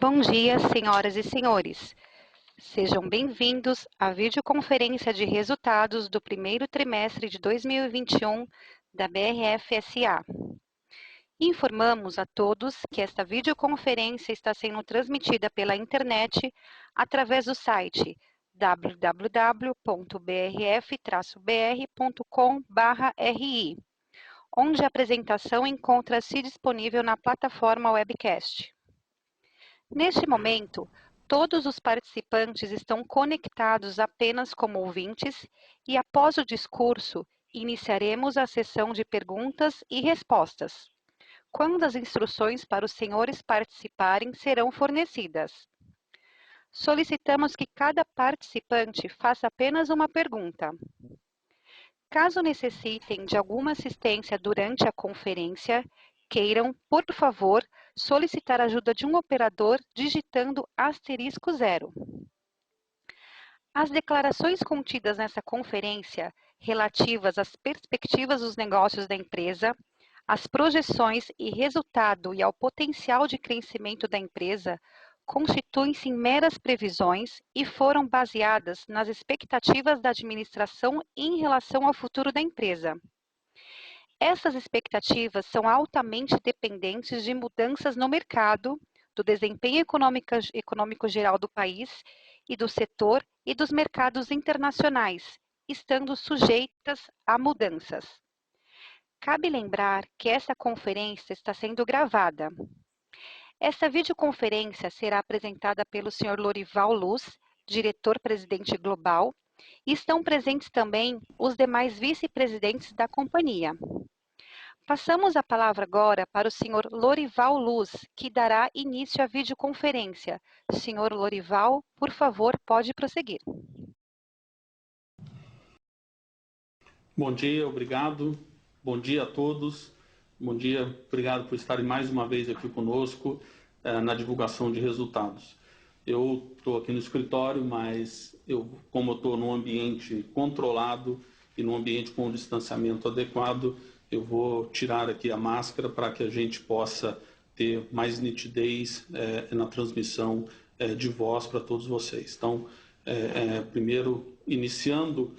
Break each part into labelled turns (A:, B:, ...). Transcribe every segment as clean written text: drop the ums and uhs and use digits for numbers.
A: Bom dia, senhoras e senhores. Sejam bem-vindos à videoconferência de resultados do primeiro trimestre de 2021 da BRF SA. Informamos a todos que esta videoconferência está sendo transmitida pela internet através do site www.brf-br.com/ri, onde a apresentação encontra-se disponível na plataforma webcast. Neste momento, todos os participantes estão conectados apenas como ouvintes e, após o discurso, iniciaremos a sessão de perguntas e respostas, quando as instruções para os senhores participarem serão fornecidas. Solicitamos que cada participante faça apenas uma pergunta. Caso necessitem de alguma assistência durante a conferência, queiram, por favor, solicitar a ajuda de um operador digitando *0. As declarações contidas nessa conferência, relativas às perspectivas dos negócios da empresa, às projeções e resultado e ao potencial de crescimento da empresa, constituem-se em meras previsões e foram baseadas nas expectativas da administração em relação ao futuro da empresa. Essas expectativas são altamente dependentes de mudanças no mercado, do desempenho econômico geral do país e do setor e dos mercados internacionais, estando sujeitas a mudanças. Cabe lembrar que essa conferência está sendo gravada. Esta videoconferência será apresentada pelo Sr. Lorival Luz, diretor-presidente global, e estão presentes também os demais vice-presidentes da companhia. Passamos a palavra agora para o Sr. Lorival Luz, que dará início à videoconferência. Sr. Lorival, por favor, pode prosseguir.
B: Bom dia, obrigado. Bom dia a todos. Bom dia, obrigado por estarem mais uma vez aqui conosco na divulgação de resultados. Eu estou aqui no escritório, mas como eu estou num ambiente controlado e num ambiente com um distanciamento adequado, eu vou tirar aqui a máscara para que a gente possa ter mais nitidez na transmissão de voz para todos vocês. Então, primeiro, iniciando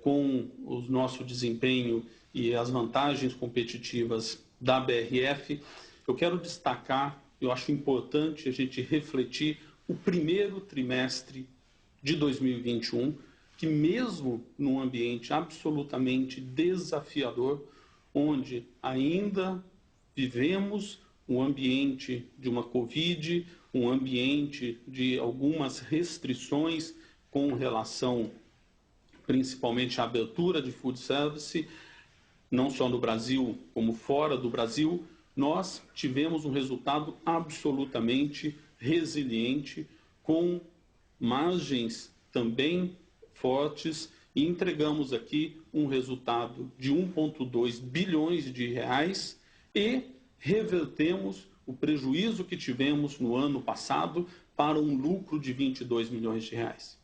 B: com o nosso desempenho e as vantagens competitivas da BRF, eu quero destacar, eu acho importante a gente refletir o primeiro trimestre de 2021, que mesmo num ambiente absolutamente desafiador, onde ainda vivemos um ambiente de uma Covid, um ambiente de algumas restrições com relação principalmente à abertura de food service, não só no Brasil como fora do Brasil, nós tivemos um resultado absolutamente resiliente, com margens também fortes, e entregamos aqui um resultado de 1,2 bilhões de reais e revertemos o prejuízo que tivemos no ano passado para um lucro de 22 milhões de reais.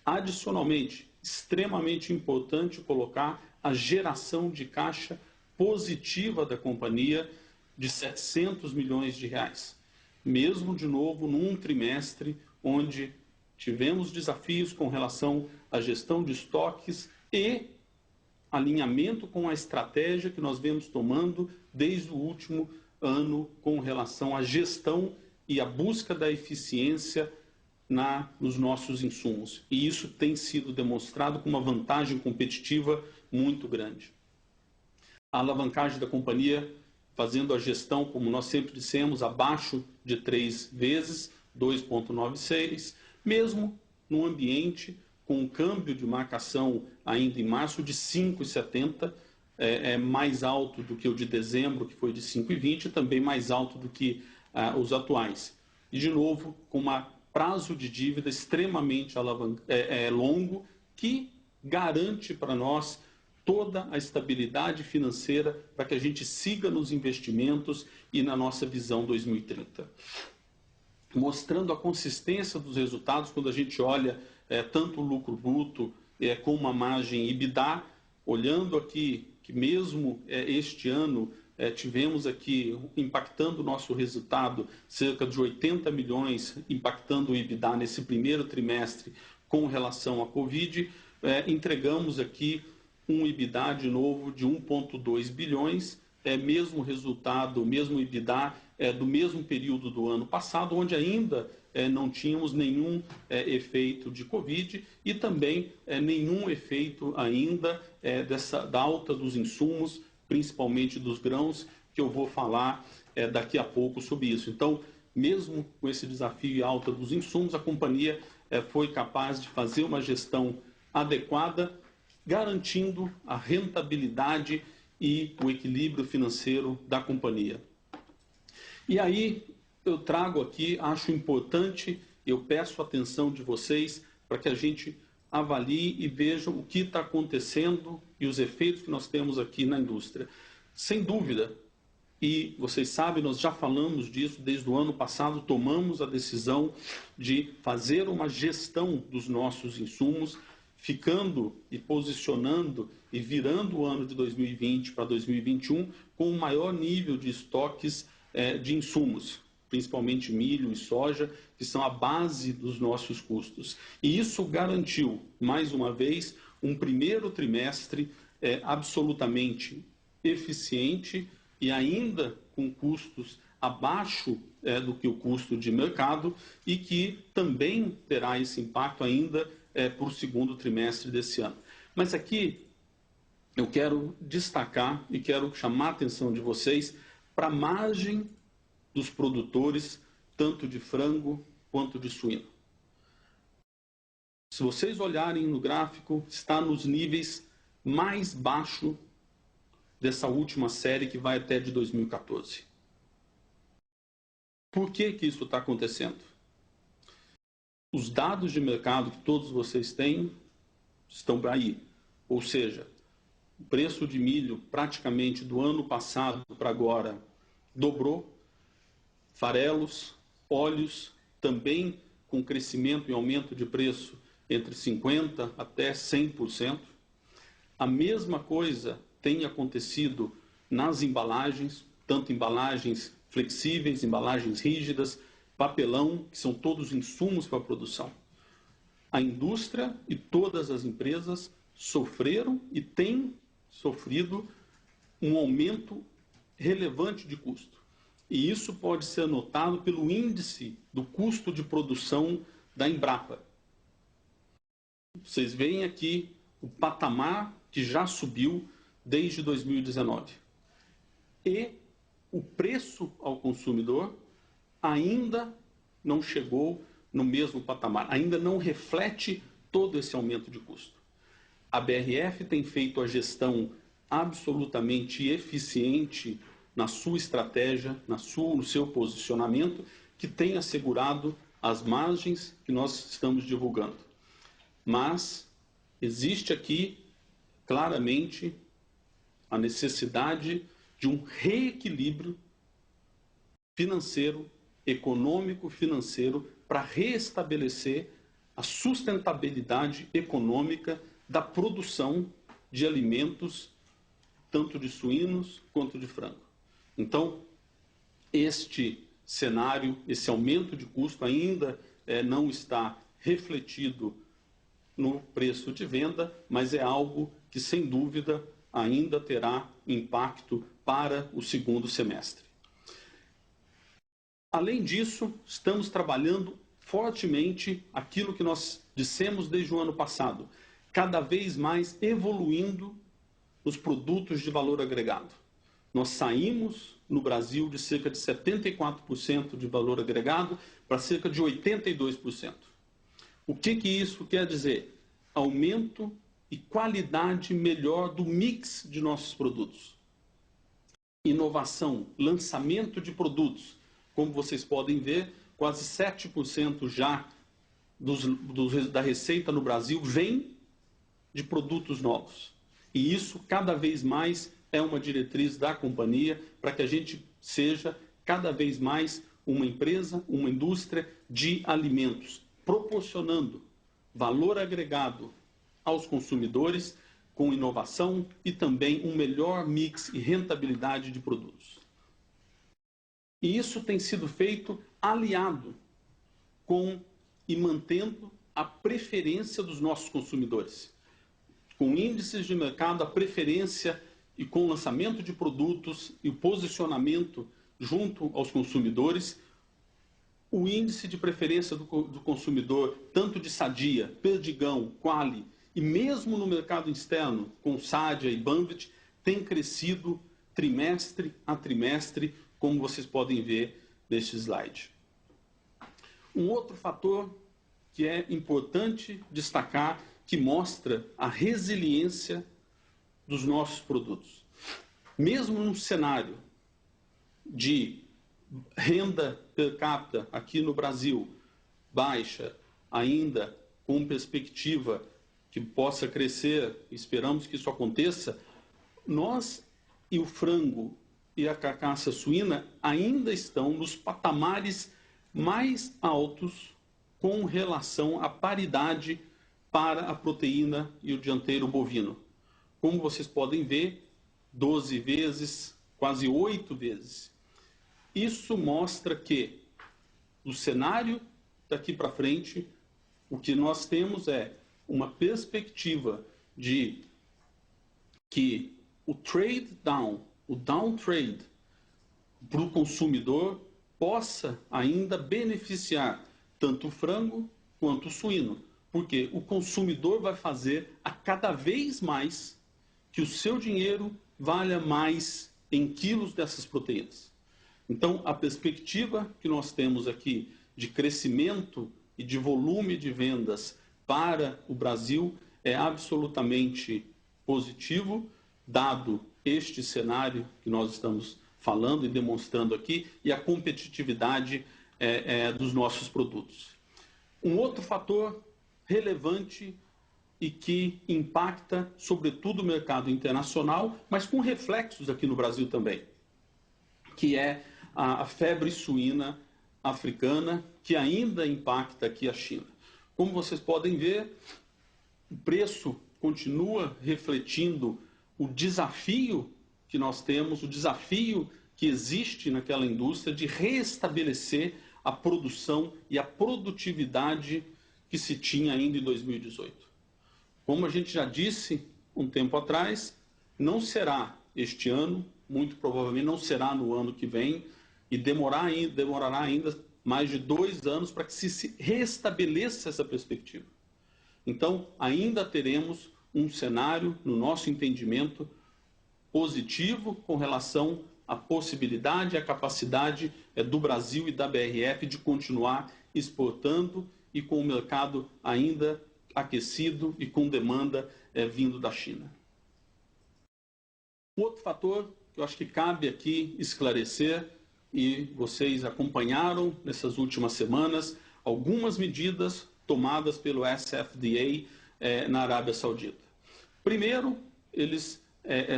B: Adicionalmente, extremamente importante colocar a geração de caixa positiva da companhia de 700 milhões de reais. Mesmo, de novo, num trimestre onde tivemos desafios com relação à gestão de estoques e alinhamento com a estratégia que nós vemos tomando desde o último ano com relação à gestão e à busca da eficiência nos nossos insumos. E isso tem sido demonstrado com uma vantagem competitiva muito grande. A alavancagem da companhia, fazendo a gestão, como nós sempre dissemos, abaixo de 3 vezes, 2,96, mesmo num ambiente com um câmbio de marcação ainda em março de 5,70, mais alto do que o de dezembro, que foi de 5,20, também mais alto do que os atuais. E, de novo, com um prazo de dívida extremamente longo, que garante para nós toda a estabilidade financeira para que a gente siga nos investimentos e na nossa visão 2030. Mostrando a consistência dos resultados, quando a gente olha tanto o lucro bruto como a margem EBITDA, olhando aqui que mesmo este ano tivemos aqui, impactando o nosso resultado, cerca de 80 milhões, impactando o EBITDA nesse primeiro trimestre com relação à Covid, entregamos aqui um EBITDA de novo de 1,2 bilhões, mesmo resultado, mesmo EBITDA do mesmo período do ano passado, onde ainda não tínhamos nenhum efeito de Covid e também nenhum efeito ainda da alta dos insumos, principalmente dos grãos, que eu vou falar daqui a pouco sobre isso. Então, mesmo com esse desafio e alta dos insumos, a companhia foi capaz de fazer uma gestão adequada, garantindo a rentabilidade e o equilíbrio financeiro da companhia. E aí eu trago aqui, acho importante, eu peço a atenção de vocês para que a gente avalie e veja o que está acontecendo e os efeitos que nós temos aqui na indústria. Sem dúvida, e vocês sabem, nós já falamos disso desde o ano passado, tomamos a decisão de fazer uma gestão dos nossos insumos, ficando e posicionando e virando o ano de 2020 para 2021 com um maior nível de estoques de insumos, principalmente milho e soja, que são a base dos nossos custos. E isso garantiu, mais uma vez, um primeiro trimestre absolutamente eficiente e ainda com custos abaixo do que o custo de mercado e que também terá esse impacto ainda para o segundo trimestre desse ano. Mas aqui eu quero destacar e quero chamar a atenção de vocês para a margem dos produtores, tanto de frango quanto de suíno. Se vocês olharem no gráfico, está nos níveis mais baixos dessa última série que vai até de 2014. Por que isso está acontecendo? Os dados de mercado que todos vocês têm estão aí. Ou seja, o preço de milho praticamente do ano passado para agora dobrou. Farelos, óleos, também com crescimento e aumento de preço entre 50% até 100%. A mesma coisa tem acontecido nas embalagens, tanto embalagens flexíveis, embalagens rígidas, papelão, que são todos insumos para a produção. A indústria e todas as empresas sofreram e têm sofrido um aumento relevante de custo. E isso pode ser notado pelo índice do custo de produção da Embrapa. Vocês veem aqui o patamar que já subiu desde 2019. E o preço ao consumidor ainda não chegou no mesmo patamar, ainda não reflete todo esse aumento de custo. A BRF tem feito a gestão absolutamente eficiente na sua estratégia, no seu posicionamento, que tem assegurado as margens que nós estamos divulgando. Mas existe aqui, claramente, a necessidade de um reequilíbrio financeiro, econômico-financeiro, para restabelecer a sustentabilidade econômica da produção de alimentos, tanto de suínos quanto de frango. Então, este cenário, esse aumento de custo ainda não está refletido no preço de venda, mas é algo que, sem dúvida, ainda terá impacto para o segundo semestre. Além disso, estamos trabalhando fortemente aquilo que nós dissemos desde o ano passado, cada vez mais evoluindo os produtos de valor agregado. Nós saímos no Brasil de cerca de 74% de valor agregado para cerca de 82%. O que isso quer dizer? Aumento e qualidade melhor do mix de nossos produtos. Inovação, lançamento de produtos. Como vocês podem ver, quase 7% já da receita no Brasil vem de produtos novos. E isso cada vez mais é uma diretriz da companhia para que a gente seja cada vez mais uma empresa, uma indústria de alimentos, proporcionando valor agregado aos consumidores com inovação e também um melhor mix e rentabilidade de produtos. E isso tem sido feito aliado com e mantendo a preferência dos nossos consumidores. Com índices de mercado, a preferência e com o lançamento de produtos e o posicionamento junto aos consumidores, o índice de preferência do consumidor, tanto de Sadia, Perdigão, Qualy, e mesmo no mercado externo, com Sadia e Banvit, tem crescido trimestre a trimestre, como vocês podem ver neste slide. Um outro fator que é importante destacar, que mostra a resiliência dos nossos produtos. Mesmo num cenário de renda per capita aqui no Brasil baixa, ainda com perspectiva que possa crescer, esperamos que isso aconteça, nós e o frango e a carcaça suína ainda estão nos patamares mais altos com relação à paridade para a proteína e o dianteiro bovino. Como vocês podem ver, 12 vezes, quase 8 vezes. Isso mostra que, no cenário daqui para frente, o que nós temos é uma perspectiva de que o trade down, o down trade para o consumidor possa ainda beneficiar tanto o frango quanto o suíno, porque o consumidor vai fazer a cada vez mais que o seu dinheiro valha mais em quilos dessas proteínas. Então, a perspectiva que nós temos aqui de crescimento e de volume de vendas para o Brasil é absolutamente positivo, dado este cenário que nós estamos falando e demonstrando aqui, e a competitividade dos nossos produtos. Um outro fator relevante e que impacta, sobretudo, o mercado internacional, mas com reflexos aqui no Brasil também, que é a febre suína africana, que ainda impacta aqui a China. Como vocês podem ver, o preço continua refletindo o desafio que nós temos, o desafio que existe naquela indústria de reestabelecer a produção e a produtividade que se tinha ainda em 2018. Como a gente já disse um tempo atrás, não será este ano, muito provavelmente não será no ano que vem, e demorará ainda mais de 2 anos para que se restabeleça essa perspectiva. Então, ainda teremos um cenário, no nosso entendimento, positivo com relação à possibilidade e à capacidade do Brasil e da BRF de continuar exportando e com o mercado ainda aquecido e com demanda vindo da China. Outro fator que eu acho que cabe aqui esclarecer, e vocês acompanharam nessas últimas semanas, algumas medidas tomadas pelo SFDA na Arábia Saudita. Primeiro, eles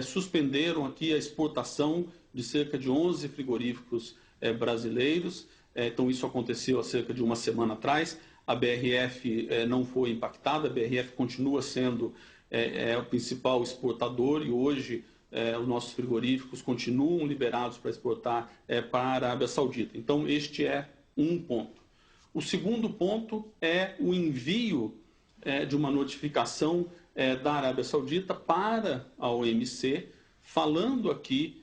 B: suspenderam aqui a exportação de cerca de 11 frigoríficos brasileiros. Então, isso aconteceu há cerca de uma semana atrás. A BRF não foi impactada, a BRF continua sendo o principal exportador e hoje os nossos frigoríficos continuam liberados para exportar para a Arábia Saudita. Então, este é um ponto. O segundo ponto é o envio de uma notificação da Arábia Saudita para a OMC, falando aqui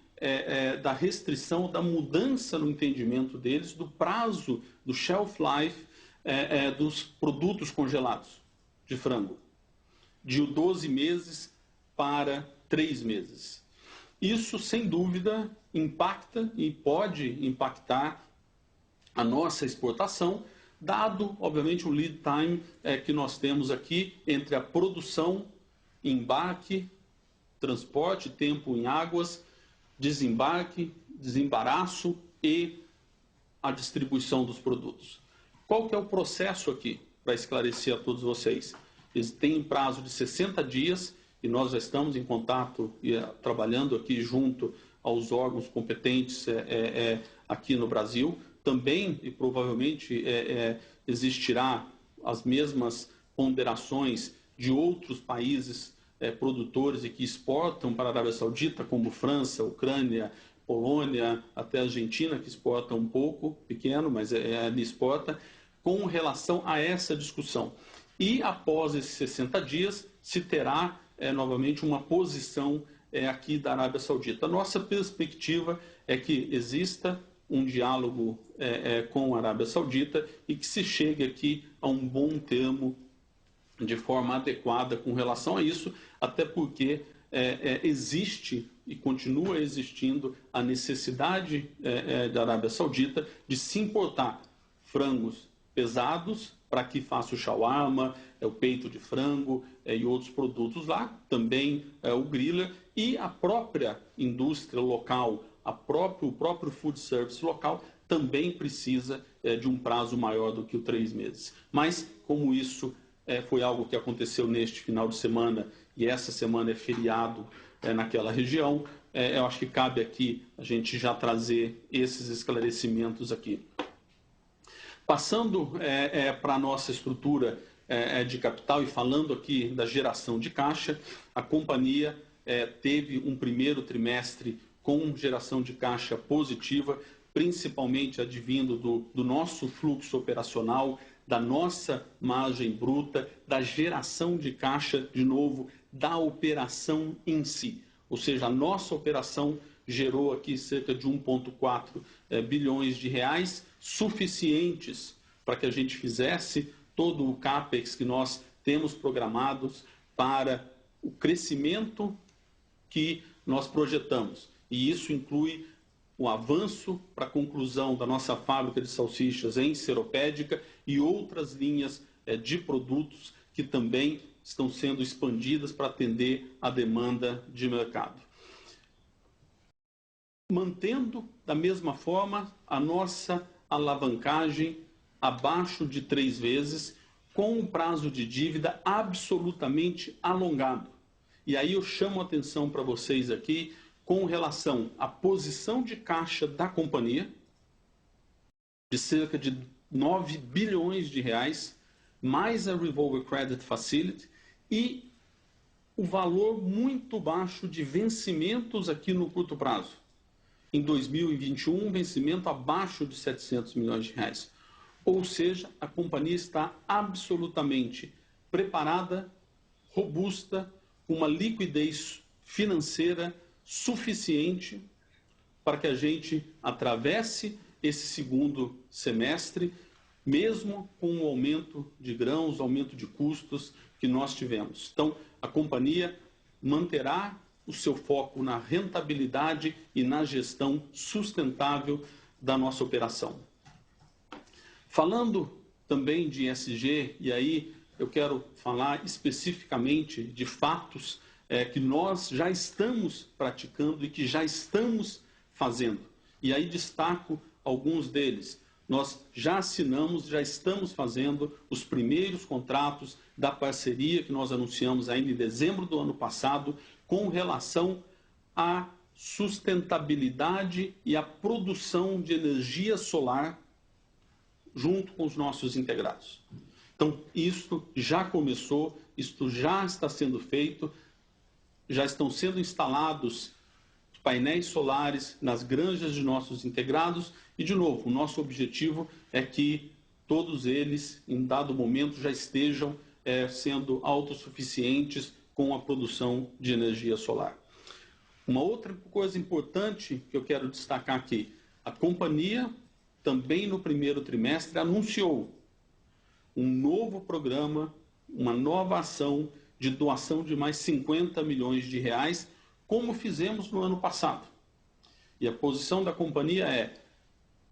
B: da restrição, da mudança no entendimento deles, do prazo, do shelf life dos produtos congelados de frango, de 12 meses para 3 meses. Isso, sem dúvida, impacta e pode impactar a nossa exportação, dado, obviamente, o lead time que nós temos aqui entre a produção, embarque, transporte, tempo em águas, desembarque, desembaraço e a distribuição dos produtos. Qual que é o processo aqui, para esclarecer a todos vocês? Eles têm um prazo de 60 dias e nós já estamos em contato e trabalhando aqui junto aos órgãos competentes aqui no Brasil. Também, e provavelmente, existirá as mesmas ponderações de outros países produtores e que exportam para a Arábia Saudita, como França, Ucrânia, Polônia, até a Argentina, que exporta um pouco, pequeno, mas ele exporta, com relação a essa discussão. E após esses 60 dias, se terá novamente uma posição aqui da Arábia Saudita. A nossa perspectiva é que exista um diálogo com a Arábia Saudita e que se chegue aqui a um bom termo de forma adequada com relação a isso, até porque existe e continua existindo a necessidade da Arábia Saudita de se importar frangos pesados para que faça o shawarma, o peito de frango e outros produtos lá, também o griller, e a própria indústria local, o próprio food service local também precisa de um prazo maior do que os 3 meses. Mas, como isso foi algo que aconteceu neste final de semana, e essa semana é feriado naquela região, eu acho que cabe aqui a gente já trazer esses esclarecimentos aqui. Passando para a nossa estrutura de capital e falando aqui da geração de caixa, a companhia teve um primeiro trimestre com geração de caixa positiva, principalmente advindo do nosso fluxo operacional, da nossa margem bruta, da geração de caixa, de novo, da operação em si. Ou seja, a nossa operação gerou aqui cerca de 1,4 bilhões de reais, suficientes para que a gente fizesse todo o CAPEX que nós temos programados para o crescimento que nós projetamos. E isso inclui o avanço para a conclusão da nossa fábrica de salsichas em Seropédica e outras linhas de produtos que também estão sendo expandidas para atender a demanda de mercado. Mantendo, da mesma forma, a nossa alavancagem abaixo de 3 vezes, com um prazo de dívida absolutamente alongado. E aí eu chamo a atenção para vocês aqui com relação à posição de caixa da companhia, de cerca de 9 bilhões de reais, mais a Revolver Credit Facility e o valor muito baixo de vencimentos aqui no curto prazo. Em 2021, um vencimento abaixo de 700 milhões de reais. Ou seja, a companhia está absolutamente preparada, robusta, com uma liquidez financeira suficiente para que a gente atravesse esse segundo semestre, mesmo com o aumento de grãos, aumento de custos que nós tivemos. Então, a companhia manterá o seu foco na rentabilidade e na gestão sustentável da nossa operação. Falando também de ESG, e aí eu quero falar especificamente de fatos que nós já estamos praticando e que já estamos fazendo. E aí destaco alguns deles. Nós já assinamos, já estamos fazendo os primeiros contratos da parceria que nós anunciamos ainda em dezembro do ano passado com relação à sustentabilidade e à produção de energia solar junto com os nossos integrados. Então, isto já começou, isto já está sendo feito, já estão sendo instalados painéis solares nas granjas de nossos integrados e, de novo, o nosso objetivo é que todos eles, em dado momento, já estejam sendo autossuficientes com a produção de energia solar. Uma outra coisa importante que eu quero destacar aqui, a companhia também no primeiro trimestre anunciou um novo programa, uma nova ação de doação de mais 50 milhões de reais, como fizemos no ano passado. E a posição da companhia é,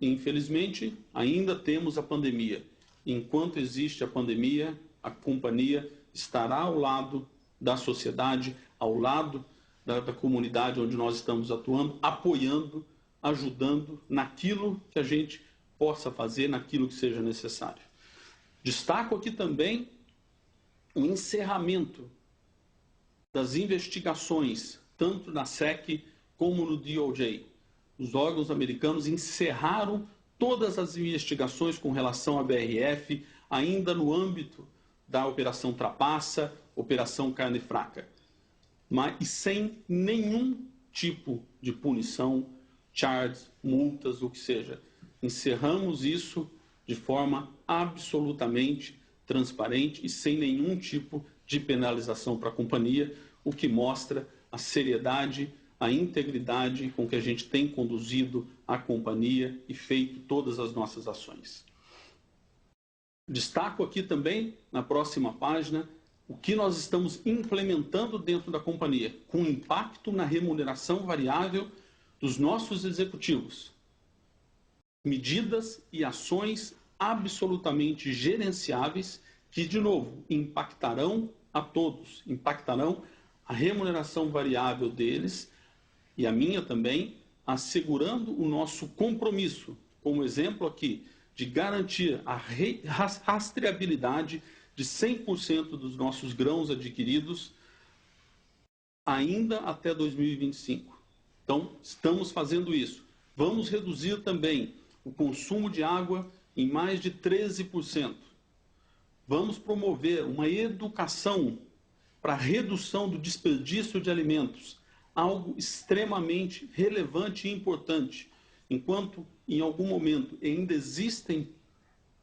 B: infelizmente, ainda temos a pandemia. Enquanto existe a pandemia, a companhia estará ao lado da sociedade, ao lado da comunidade onde nós estamos atuando, apoiando, ajudando naquilo que a gente possa fazer, naquilo que seja necessário. Destaco aqui também o encerramento das investigações, tanto na SEC como no DOJ. Os órgãos americanos encerraram todas as investigações com relação à BRF, ainda no âmbito da Operação Trapaça, Operação Carne Fraca. e sem nenhum tipo de punição, charges, multas, o que seja. Encerramos isso de forma absolutamente transparente e sem nenhum tipo de penalização para a companhia, o que mostra a seriedade, a integridade com que a gente tem conduzido a companhia e feito todas as nossas ações. Destaco aqui também, na próxima página, o que nós estamos implementando dentro da companhia, com impacto na remuneração variável dos nossos executivos. Medidas e ações absolutamente gerenciáveis que, de novo, impactarão a todos, impactarão a remuneração variável deles e a minha também, assegurando o nosso compromisso, como exemplo aqui, de garantir a rastreabilidade de 100% dos nossos grãos adquiridos ainda até 2025. Então, estamos fazendo isso. Vamos reduzir também o consumo de água em mais de 13%. Vamos promover uma educação para a redução do desperdício de alimentos, algo extremamente relevante e importante. Enquanto, em algum momento, ainda existem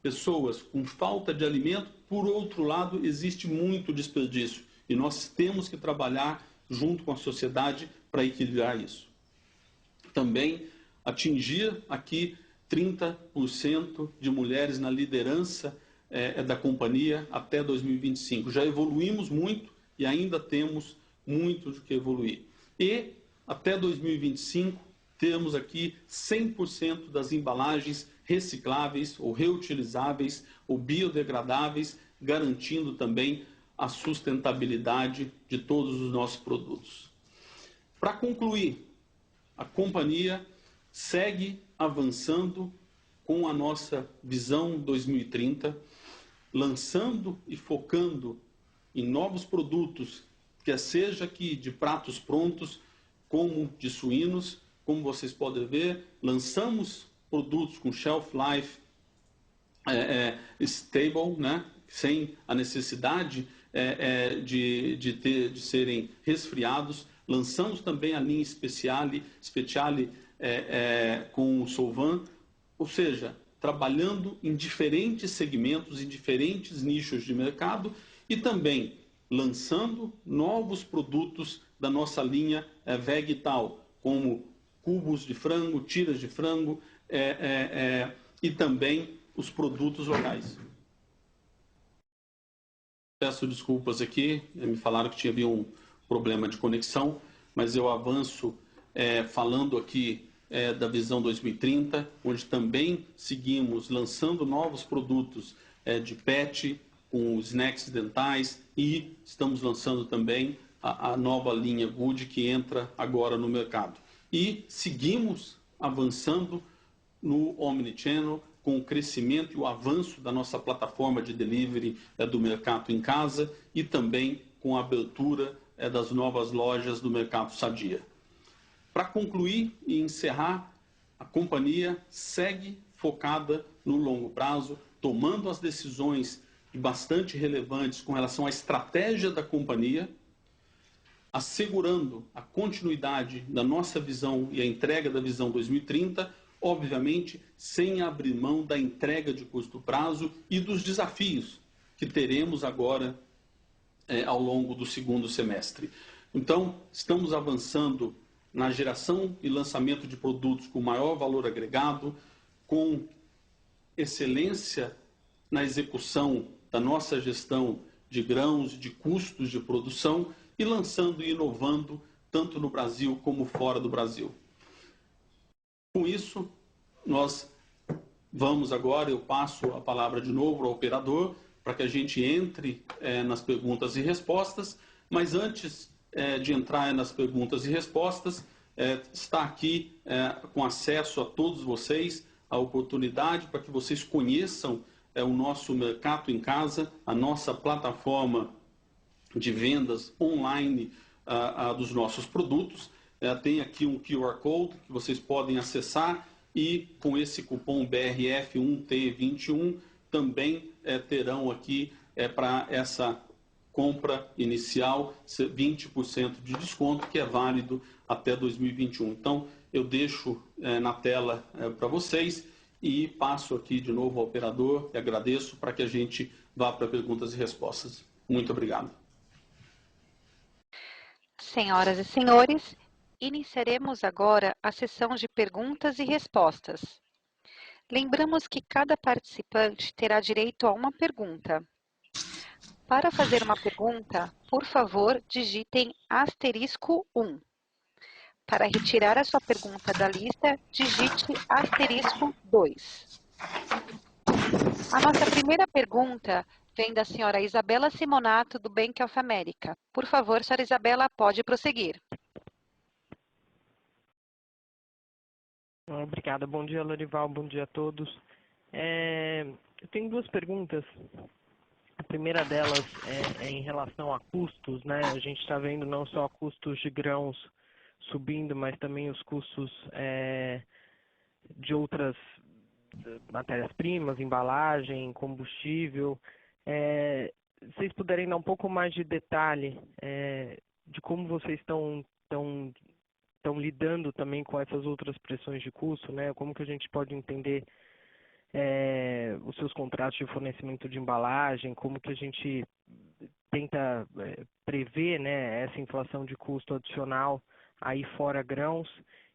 B: pessoas com falta de alimento, por outro lado, existe muito desperdício. E nós temos que trabalhar junto com a sociedade para equilibrar isso. Também atingir aqui 30% de mulheres na liderança da companhia até 2025. Já evoluímos muito e ainda temos muito de que evoluir. E até 2025 temos aqui 100% das embalagens recicláveis ou reutilizáveis ou biodegradáveis, garantindo também a sustentabilidade de todos os nossos produtos. Para concluir, a companhia segue avançando com a nossa visão 2030, lançando e focando em novos produtos, quer seja aqui de pratos prontos, como de suínos. Como vocês podem ver, lançamos produtos com shelf life stable, né? Sem a necessidade de serem resfriados. Lançamos também a linha Speciale com o Solvan, ou seja, trabalhando em diferentes segmentos, em diferentes nichos de mercado e também lançando novos produtos da nossa linha Vegetal, como cubos de frango, tiras de frango e também os produtos locais. Peço desculpas aqui, me falaram que havia um problema de conexão, mas eu avanço falando aqui da visão 2030, onde também seguimos lançando novos produtos de PET, com snacks dentais, e estamos lançando também a nova linha Good, que entra agora no mercado. E seguimos avançando no Omnichannel, com o crescimento e o avanço da nossa plataforma de delivery do Mercado em Casa e também com a abertura das novas lojas do Mercado Sadia. Para concluir e encerrar, a companhia segue focada no longo prazo, tomando as decisões bastante relevantes com relação à estratégia da companhia, assegurando a continuidade da nossa visão e a entrega da visão 2030, obviamente sem abrir mão da entrega de curto prazo e dos desafios que teremos agora ao longo do segundo semestre. Então, estamos avançando na geração e lançamento de produtos com maior valor agregado, com excelência na execução da nossa gestão de grãos, de custos de produção e lançando e inovando tanto no Brasil como fora do Brasil. Com isso, nós vamos agora, eu passo a palavra de novo ao operador para que a gente entre nas perguntas e respostas, mas antes de entrar nas perguntas e respostas, está aqui com acesso a todos vocês a oportunidade para que vocês conheçam o nosso Mercado em Casa, a nossa plataforma de vendas online dos nossos produtos. Tem aqui um QR Code que vocês podem acessar e com esse cupom BRF1T21 também terão aqui para essa compra inicial, 20% de desconto, que é válido até 2021. Então, eu deixo na tela para vocês e passo aqui de novo ao operador e agradeço para que a gente vá para perguntas e respostas. Muito obrigado.
A: Senhoras e senhores, iniciaremos agora a sessão de perguntas e respostas. Lembramos que cada participante terá direito a uma pergunta. Para fazer uma pergunta, por favor, digitem *1. Para retirar a sua pergunta da lista, digite *2. A nossa primeira pergunta vem da senhora Isabela Simonato, do Bank of America. Por favor, senhora Isabela, pode prosseguir.
C: Obrigada. Bom dia, Lorival. Bom dia a todos. Eu tenho duas perguntas. A primeira delas é em relação a custos, né? A gente está vendo não só custos de grãos subindo, mas também os custos de outras matérias-primas, embalagem, combustível. Vocês puderem dar um pouco mais de detalhe de como vocês estão lidando também com essas outras pressões de custo, né? Como que a gente pode entender os seus contratos de fornecimento de embalagem, como que a gente tenta prever, né, essa inflação de custo adicional aí fora grãos,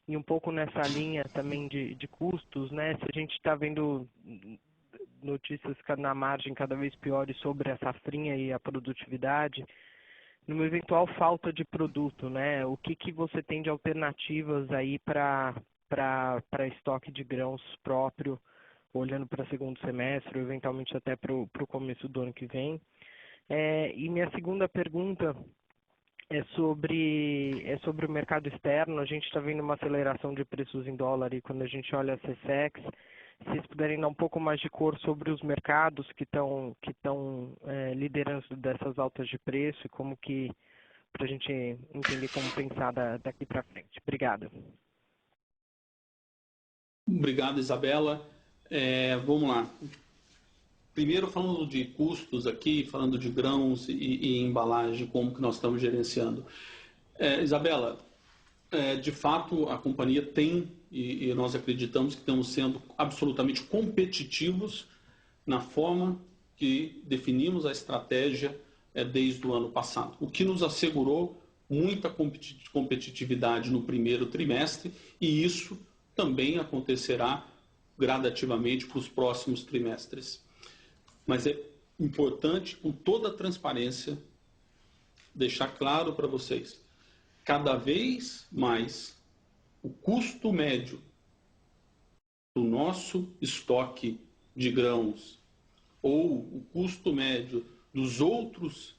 C: e um pouco nessa linha também de custos, né? Se a gente está vendo notícias na margem cada vez piores sobre a safrinha e a produtividade, numa eventual falta de produto, né? O que você tem de alternativas aí para estoque de grãos próprio, olhando para o segundo semestre, ou eventualmente até para o começo do ano que vem? E minha segunda pergunta é sobre o mercado externo. A gente está vendo uma aceleração de preços em dólar e quando a gente olha a CSEX, se vocês puderem dar um pouco mais de cor sobre os mercados que estão liderando dessas altas de preço e como que, para a gente entender como pensar daqui para frente. Obrigado.
B: Obrigado, Isabela. Vamos lá. Primeiro, falando de custos aqui, falando de grãos e embalagem, como que nós estamos gerenciando. Isabela, de fato, a companhia tem, e nós acreditamos que estamos sendo absolutamente competitivos na forma que definimos a estratégia desde o ano passado, o que nos assegurou muita competitividade no primeiro trimestre, e isso também acontecerá gradativamente para os próximos trimestres. Mas é importante, com toda a transparência, deixar claro para vocês, cada vez mais o custo médio do nosso estoque de grãos ou o custo médio dos outros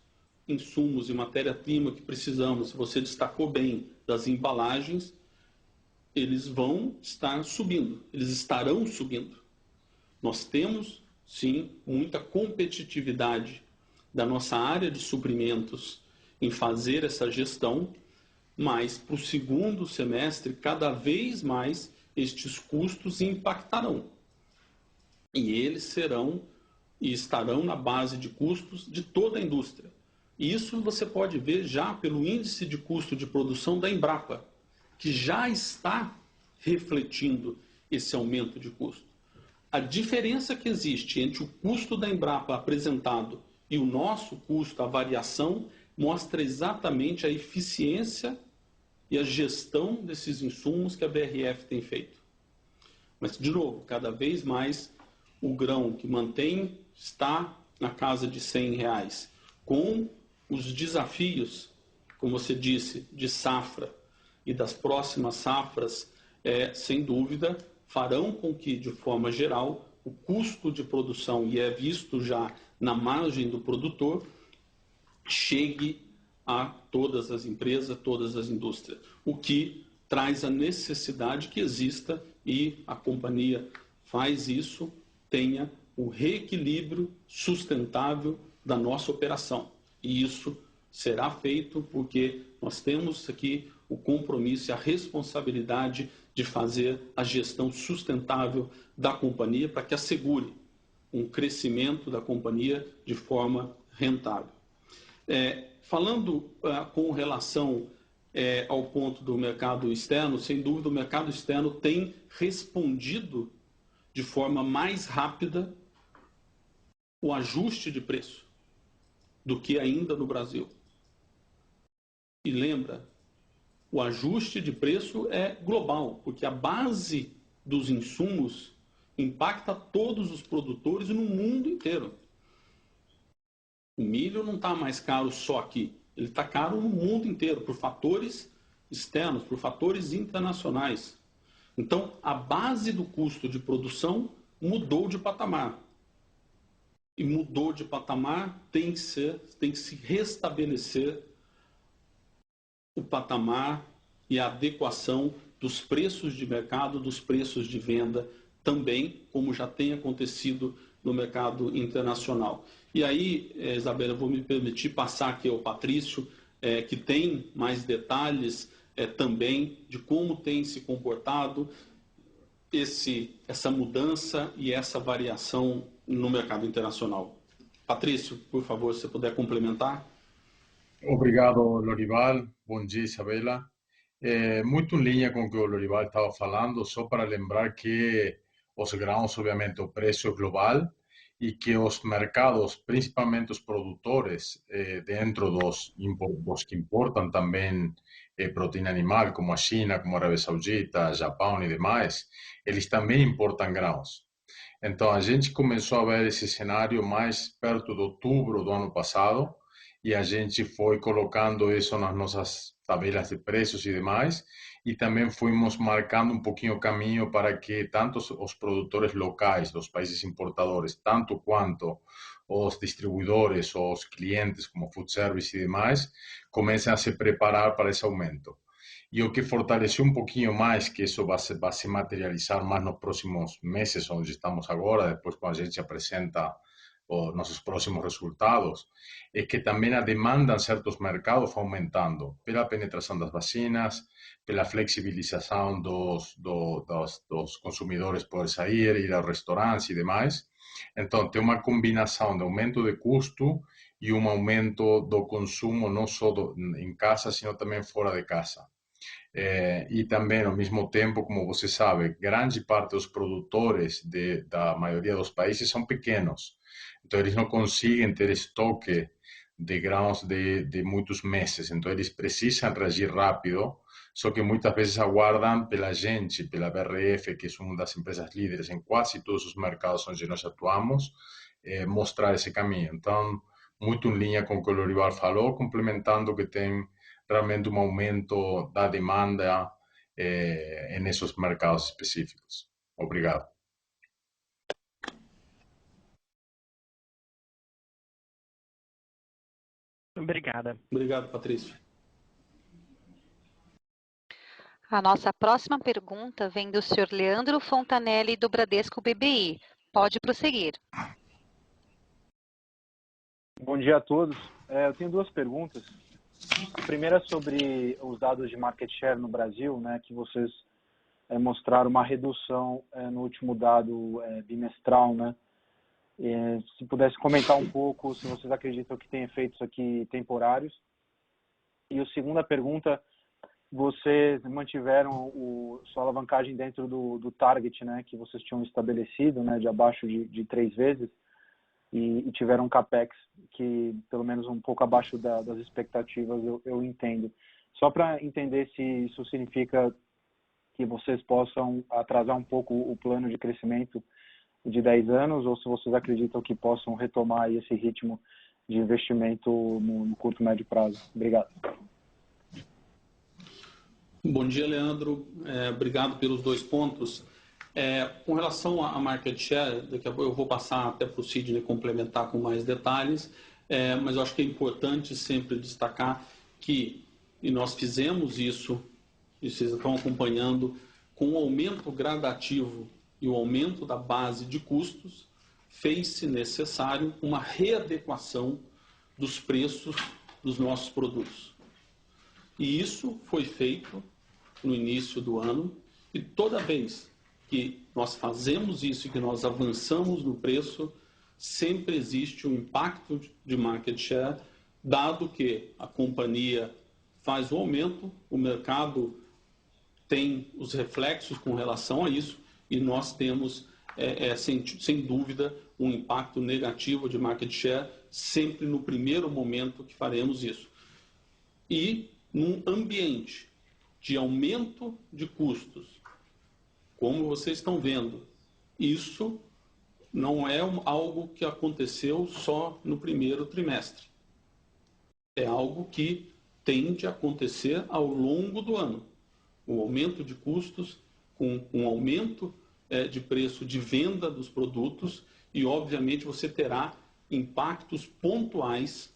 B: insumos e matéria-prima que precisamos, se você destacou bem, das embalagens, eles vão estar subindo, eles estarão subindo. Nós temos, sim, muita competitividade da nossa área de suprimentos em fazer essa gestão, mas para o segundo semestre, cada vez mais estes custos impactarão. E eles serão e estarão na base de custos de toda a indústria. E isso você pode ver já pelo índice de custo de produção da Embrapa, que já está refletindo esse aumento de custo. A diferença que existe entre o custo da Embrapa apresentado e o nosso custo, a variação, mostra exatamente a eficiência e a gestão desses insumos que a BRF tem feito. Mas, de novo, cada vez mais o grão que mantém está na casa de R$100, com os desafios, como você disse, de safra e das próximas safras, sem dúvida, farão com que, de forma geral, o custo de produção, e é visto já na margem do produtor, chegue a todas as empresas, todas as indústrias, o que traz a necessidade que exista, e a companhia faz isso, tenha o reequilíbrio sustentável da nossa operação. E isso será feito porque nós temos aqui o compromisso e a responsabilidade de fazer a gestão sustentável da companhia para que assegure um crescimento da companhia de forma rentável. Falando com relação ao ponto do mercado externo, sem dúvida o mercado externo tem respondido de forma mais rápida o ajuste de preço do que ainda no Brasil. E lembra, o ajuste de preço é global, porque a base dos insumos impacta todos os produtores no mundo inteiro. O milho não está mais caro só aqui, ele está caro no mundo inteiro, por fatores externos, por fatores internacionais. Então, a base do custo de produção mudou de patamar. E mudou de patamar, tem que se restabelecer o patamar e a adequação dos preços de mercado, dos preços de venda também, como já tem acontecido no mercado internacional. E aí, Isabela, eu vou me permitir passar aqui ao Patrício, que tem mais detalhes também de como tem se comportado essa mudança e essa variação no mercado internacional. Patrício, por favor, se puder complementar.
D: Obrigado, Lorival. Bom dia, Isabela. Muito em linha com o que o Lorival estava falando, só para lembrar que os grãos, obviamente, o preço é global e que os mercados, principalmente os produtores, dentro dos que importam também proteína animal, como a China, como a Arábia Saudita, Japão e demais, eles também importam grãos. Então, a gente começou a ver esse cenário mais perto de outubro do ano passado, e a gente foi colocando isso nas nossas tabelas de preços e demais, e também fomos marcando um pouquinho o caminho para que tanto os produtores locais dos países importadores, tanto quanto os distribuidores, os clientes como food service e demais, comecem a se preparar para esse aumento. E o que fortaleceu um pouquinho mais, que isso vai se materializar mais nos próximos meses, onde estamos agora, depois quando a gente apresenta os nossos próximos resultados, é que também a demanda em certos mercados foi aumentando pela penetração das vacinas, pela flexibilização dos consumidores poder sair, ir a restaurantes e demais. Então, tem uma combinação de aumento de custo e um aumento do consumo não só em casa, sino também fora de casa. E também, ao mesmo tempo, como você sabe, grande parte dos produtores da maioria dos países são pequenos. Então, eles não conseguem ter estoque de grãos de muitos meses. Então, eles precisam reagir rápido, só que muitas vezes aguardam pela gente, pela BRF, que é uma das empresas líderes em quase todos os mercados onde nós atuamos, mostrar esse caminho. Então, muito em linha com o que o Lorival falou, complementando que tem realmente um aumento da demanda nesses mercados específicos. Obrigado.
C: Obrigada.
B: Obrigado, Patrício.
A: A nossa próxima pergunta vem do senhor Leandro Fontanelli, do Bradesco BBI. Pode prosseguir.
E: Bom dia a todos. Eu tenho duas perguntas. A primeira é sobre os dados de market share no Brasil, né, que vocês mostraram uma redução no último dado bimestral, né? Se pudesse comentar um pouco se vocês acreditam que tem efeitos aqui temporários. E a segunda pergunta, vocês mantiveram sua alavancagem dentro do target, né, que vocês tinham estabelecido, né, de abaixo de 3 vezes, e tiveram um capex que pelo menos um pouco abaixo das expectativas, eu entendo. Só para entender se isso significa que vocês possam atrasar um pouco o plano de crescimento de 10 anos, ou se vocês acreditam que possam retomar esse ritmo de investimento no curto e médio prazo. Obrigado.
B: Bom dia, Leandro. Obrigado pelos dois pontos. Com relação à market share, daqui a pouco eu vou passar até para o Sidney complementar com mais detalhes, mas eu acho que é importante sempre destacar que, e nós fizemos isso, e vocês estão acompanhando, com o aumento gradativo e o aumento da base de custos, fez-se necessário uma readequação dos preços dos nossos produtos. E isso foi feito no início do ano, e toda vez que nós fazemos isso e que nós avançamos no preço, sempre existe um impacto de market share Dado que a companhia faz o aumento, o mercado tem os reflexos com relação a isso e nós temos, sem dúvida, um impacto negativo de market share sempre no primeiro momento que faremos isso. E num ambiente de aumento de custos, como vocês estão vendo, isso não é algo que aconteceu só no primeiro trimestre. É algo que tende a acontecer ao longo do ano. O aumento de custos, com um aumento de preço de venda dos produtos e, obviamente, você terá impactos pontuais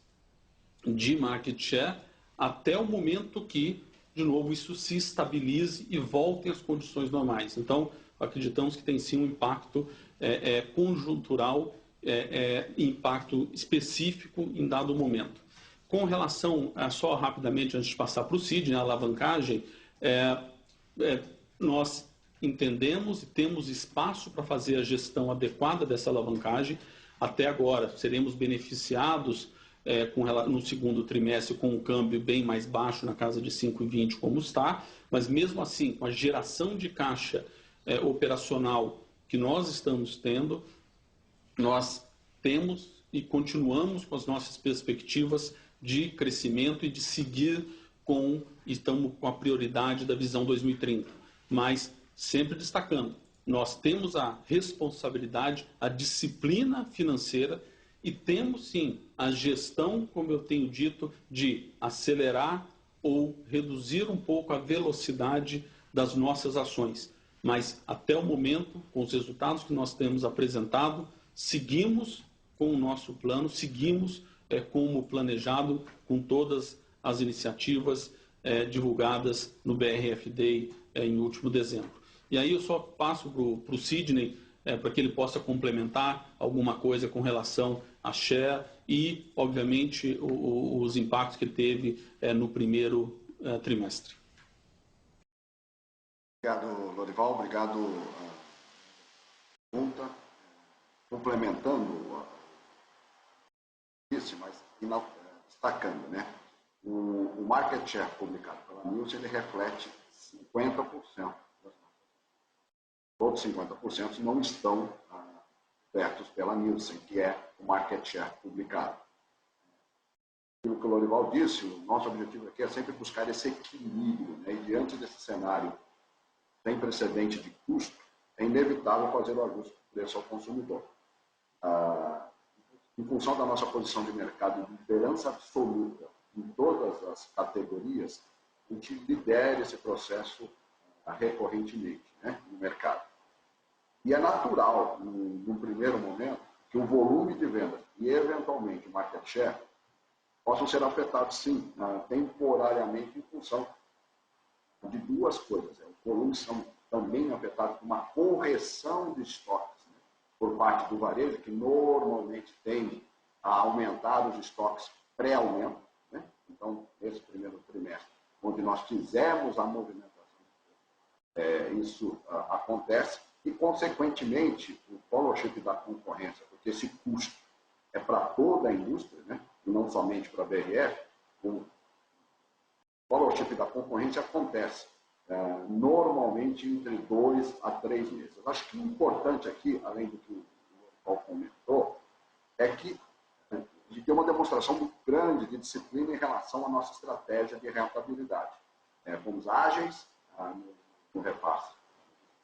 B: de market share até o momento que, de novo, isso se estabilize e voltem às condições normais. Então, acreditamos que tem sim um impacto conjuntural, impacto específico em dado momento. Com relação, só rapidamente, antes de passar para o Sidney, a alavancagem, nós entendemos e temos espaço para fazer a gestão adequada dessa alavancagem. Até agora, seremos beneficiados no segundo trimestre com um câmbio bem mais baixo, na casa de 5,20 como está, mas mesmo assim, com a geração de caixa operacional que nós estamos tendo, nós temos e continuamos com as nossas perspectivas de crescimento e de seguir estamos com a prioridade da visão 2030. Mas, sempre destacando, nós temos a responsabilidade, a disciplina financeira e temos, sim, a gestão, como eu tenho dito, de acelerar ou reduzir um pouco a velocidade das nossas ações. Mas, até o momento, com os resultados que nós temos apresentado, seguimos com o nosso plano, seguimos como planejado, com todas as iniciativas divulgadas no BRF Day em último dezembro. E aí eu só passo para o Sidney, para que ele possa complementar alguma coisa com relação a share e, obviamente, os impactos que teve no primeiro trimestre.
F: Obrigado, Lorival. Obrigado pela pergunta. Complementando isso, mas destacando, né? O market share publicado pela Nielsen, ele reflete 50%. Outros 50% não estão cobertos pela Nielsen, que é o market share publicado. O que o Lorival disse, o nosso objetivo aqui é sempre buscar esse equilíbrio, né? E diante desse cenário sem precedente de custo, é inevitável fazer o ajuste do preço ao consumidor. Em função da nossa posição de mercado de liderança absoluta em todas as categorias, a gente lidera esse processo recorrentemente, né, no mercado. E é natural, num primeiro momento, que o volume de vendas e, eventualmente, o market share possam ser afetados, sim, temporariamente, em função de duas coisas. Os volumes são também afetados por uma correção de estoques, né, por parte do varejo, que normalmente tende a aumentar os estoques pré-aumento, né? Então, nesse primeiro trimestre, onde nós fizemos a movimentação, isso acontece e, consequentemente, o follow-up da concorrência, porque esse custo é para toda a indústria, né? E não somente para a BRF, o follow-up da concorrência acontece normalmente entre 2 a 3 meses. Eu acho que o importante aqui, além do que o Paulo comentou, é que de ter uma demonstração muito grande de disciplina em relação à nossa estratégia de rentabilidade. Fomos ágeis no repasse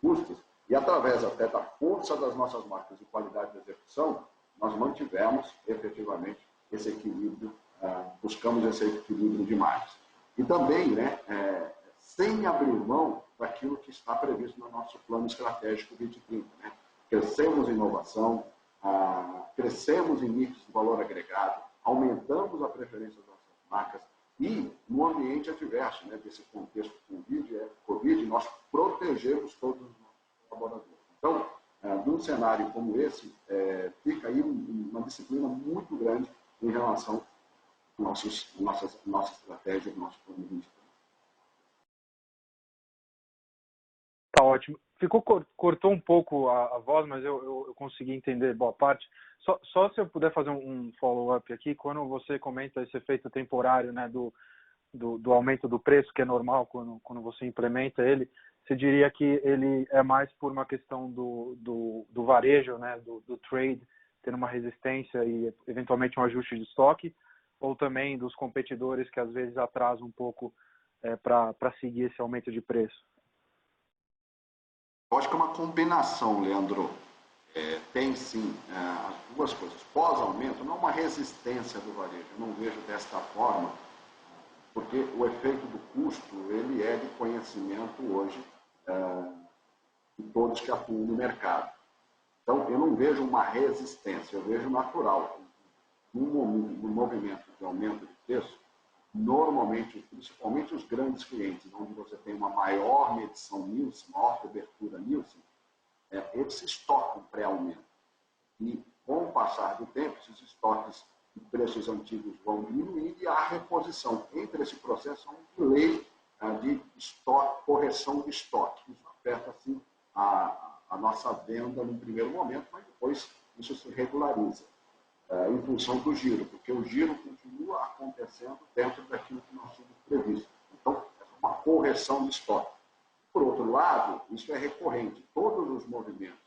F: dos custos e, através até da força das nossas marcas e qualidade de execução, nós mantivemos efetivamente esse equilíbrio, buscamos esse equilíbrio de margens. E também, né, sem abrir mão daquilo que está previsto no nosso plano estratégico 2030. Né? Crescemos em inovação, crescemos em mix de valor agregado, aumentamos a preferência das nossas marcas e, no ambiente adverso, né, desse contexto Covid, nós protegemos todos os nossos colaboradores. Então, num cenário como esse, fica aí uma disciplina muito grande em relação à nossa estratégia, ao nosso plano 2030.
E: Tá ótimo. cortou um pouco a voz, mas eu consegui entender boa parte. Só se eu puder fazer um follow-up aqui, quando você comenta esse efeito temporário, né, do aumento do preço, que é normal quando você implementa ele, você diria que ele é mais por uma questão do varejo, né, do trade, ter uma resistência e eventualmente um ajuste de estoque, ou também dos competidores que às vezes atrasam um pouco para seguir esse aumento de preço?
F: Eu acho que é uma combinação, Leandro. Tem sim as duas coisas. Pós-aumento, não uma resistência do varejo, eu não vejo desta forma, porque o efeito do custo ele é de conhecimento hoje de todos que atuam no mercado. Então, eu não vejo uma resistência, eu vejo natural. No movimento de aumento de preço, normalmente, principalmente os grandes clientes, onde você tem uma maior medição Nielsen, maior cobertura Nielsen, eles se estocam pré-aumento. E, com o passar do tempo, esses estoques de preços antigos vão diminuindo e há reposição. Entre esse processo, há um delay de estoque, correção de estoque. Isso afeta, assim, a nossa venda no primeiro momento, mas depois isso se regulariza em função do giro, porque o giro continua acontecendo dentro daquilo que nós tínhamos previsto. Então, é uma correção de estoque. Por outro lado, isso é recorrente. Todos os movimentos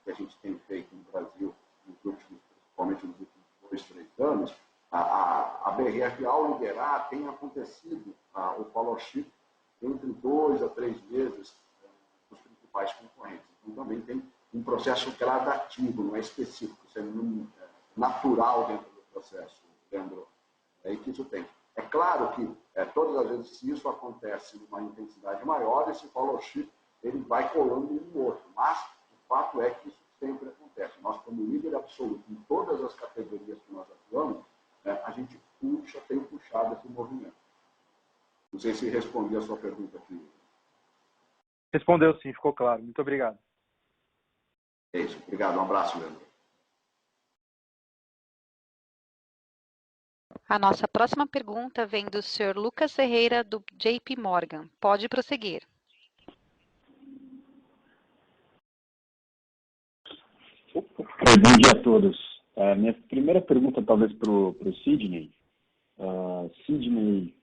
F: que a gente tem feito no Brasil, principalmente nos últimos 2, 3 anos, a BRF, ao liderar, tem acontecido o fellowship entre 2 a 3 meses dos principais concorrentes. Então, também tem um processo gradativo, não é específico, isso é natural dentro do processo, Leandro. É que isso tem. É claro que todas as vezes, se isso acontece numa intensidade maior, esse fellowship ele vai colando um no outro. Mas o fato é que isso sempre acontece. Nós, como líder absoluto em todas as categorias que nós atuamos, a gente tem puxado esse movimento. Não sei se respondi a sua pergunta aqui.
E: Respondeu sim, ficou claro. Muito obrigado.
F: É isso. Obrigado. Um abraço, Leandro.
A: A nossa próxima pergunta vem do Sr. Lucas Ferreira, do JP Morgan. Pode prosseguir.
G: Bom dia a todos. Minha primeira pergunta, talvez, para o Sidney. Sidney,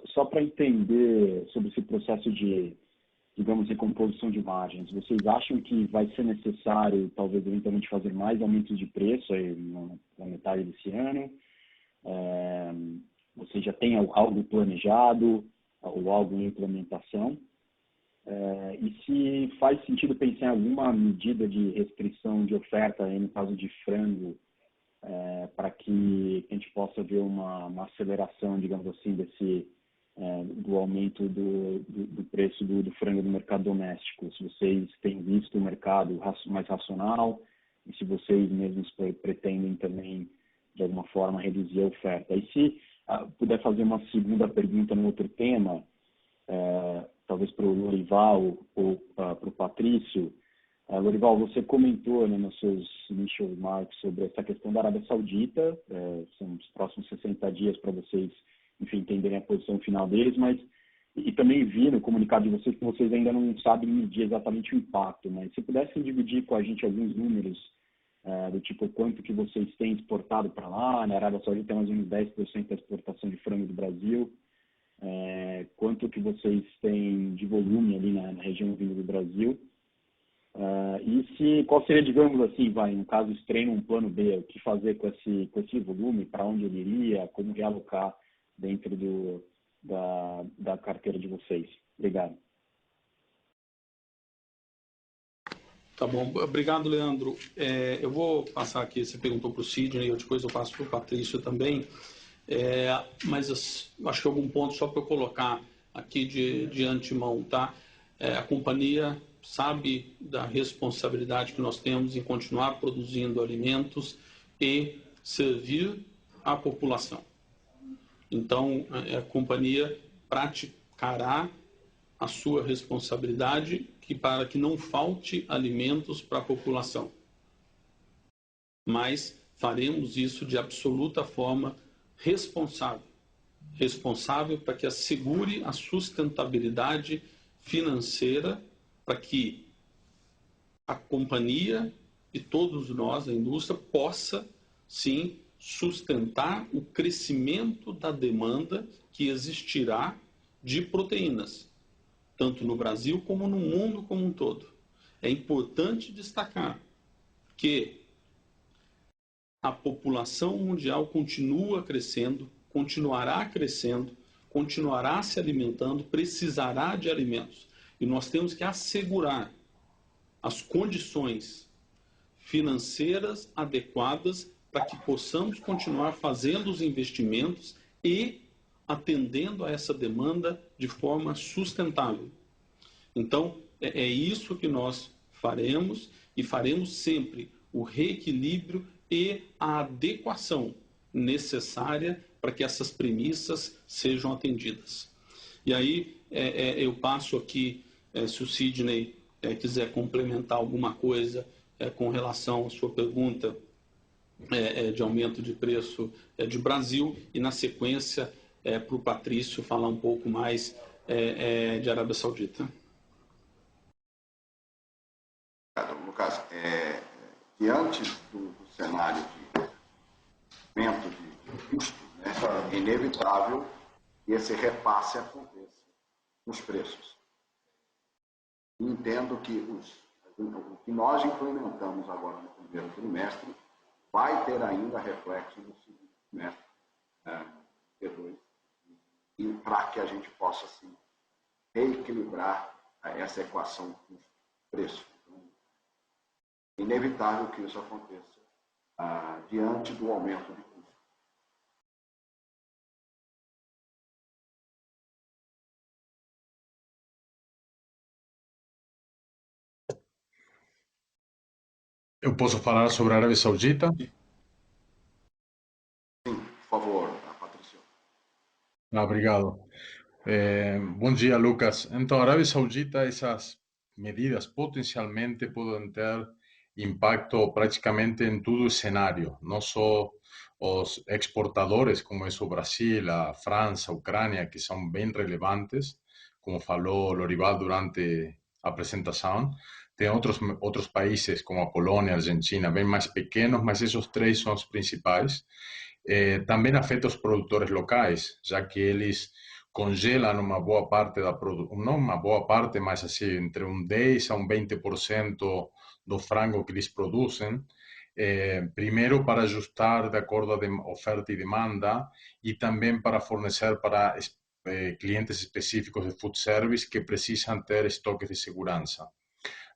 G: só para entender sobre esse processo de, digamos, recomposição de margens, vocês acham que vai ser necessário, talvez, eventualmente, fazer mais aumentos de preço aí na metade desse ano? Você já tem algo planejado ou algo em implementação? E se faz sentido pensar em alguma medida de restrição de oferta, no caso de frango, para que a gente possa ver uma aceleração, digamos assim, do aumento do preço do frango no mercado doméstico? Se vocês têm visto o mercado mais racional e se vocês mesmos pretendem também, de alguma forma, reduzir a oferta. E se puder fazer uma segunda pergunta no outro tema, talvez para o Lorival ou para o Patrício. Lorival, você comentou, né, nos seus initial remarks sobre essa questão da Arábia Saudita, são os próximos 60 dias para vocês, enfim, entenderem a posição final deles, mas e também vi no comunicado de vocês que vocês ainda não sabem medir exatamente o impacto, mas se pudessem dividir com a gente alguns números, do tipo quanto que vocês têm exportado para lá, na Arábia Saudita tem mais ou menos 10% da exportação de frango do Brasil, quanto que vocês têm de volume ali na região vinda do Brasil, e qual seria, digamos assim, no caso extremo, um plano B, o que fazer com esse volume, para onde ele iria, como realocar dentro da carteira de vocês. Obrigado.
B: Tá bom, obrigado, Leandro. Eu vou passar aqui, você perguntou para o Sidney, depois eu passo para o Patrício também, mas eu acho que algum ponto só para eu colocar aqui de antemão, tá? A companhia sabe da responsabilidade que nós temos em continuar produzindo alimentos e servir a população. Então, a companhia praticará a sua responsabilidade para que não falte alimentos para a população. Mas faremos isso de absoluta forma responsável para que assegure a sustentabilidade financeira para que a companhia e todos nós, a indústria, possa, sim, sustentar o crescimento da demanda que existirá de proteínas, tanto no Brasil como no mundo como um todo. É importante destacar que a população mundial continua crescendo, continuará crescendo, continuará se alimentando, precisará de alimentos. E nós temos que assegurar as condições financeiras adequadas para que possamos continuar fazendo os investimentos e atendendo a essa demanda de forma sustentável. Então, é isso que nós faremos e faremos sempre o reequilíbrio e a adequação necessária para que essas premissas sejam atendidas. E aí, eu passo aqui, se o Sidney quiser complementar alguma coisa com relação à sua pergunta de aumento de preço de Brasil, e na sequência para o Patrício falar um pouco mais de Arábia Saudita.
F: Lucas, diante do cenário de aumento de custo, né, é inevitável que esse repasse aconteça nos preços. Entendo que o que nós implementamos agora no primeiro trimestre vai ter ainda reflexo no segundo trimestre, P2, e para que a gente possa, assim, reequilibrar essa equação custo-preço. Então, é inevitável que isso aconteça diante do aumento de custo.
D: Eu posso falar sobre a Arábia Saudita?
F: Sim, por favor, Patrício.
D: Obrigado. Bom dia, Lucas. Então, a Arábia Saudita, essas medidas potencialmente podem ter impacto praticamente em todo o cenário, não só os exportadores, como é o Brasil, a França, a Ucrânia, que são bem relevantes, como falou Lorival durante a apresentação. Tem outros países, como a Polônia, a Argentina, bem mais pequenos, mas esses três são os principais. Também afeta os produtores locais, já que eles congelam uma boa parte da produção, não uma boa parte, mas assim, entre um 10% a um 20% do frango que eles produzem, primeiro para ajustar de acordo a oferta e demanda, e também para fornecer para clientes específicos de food service que precisam ter estoques de segurança.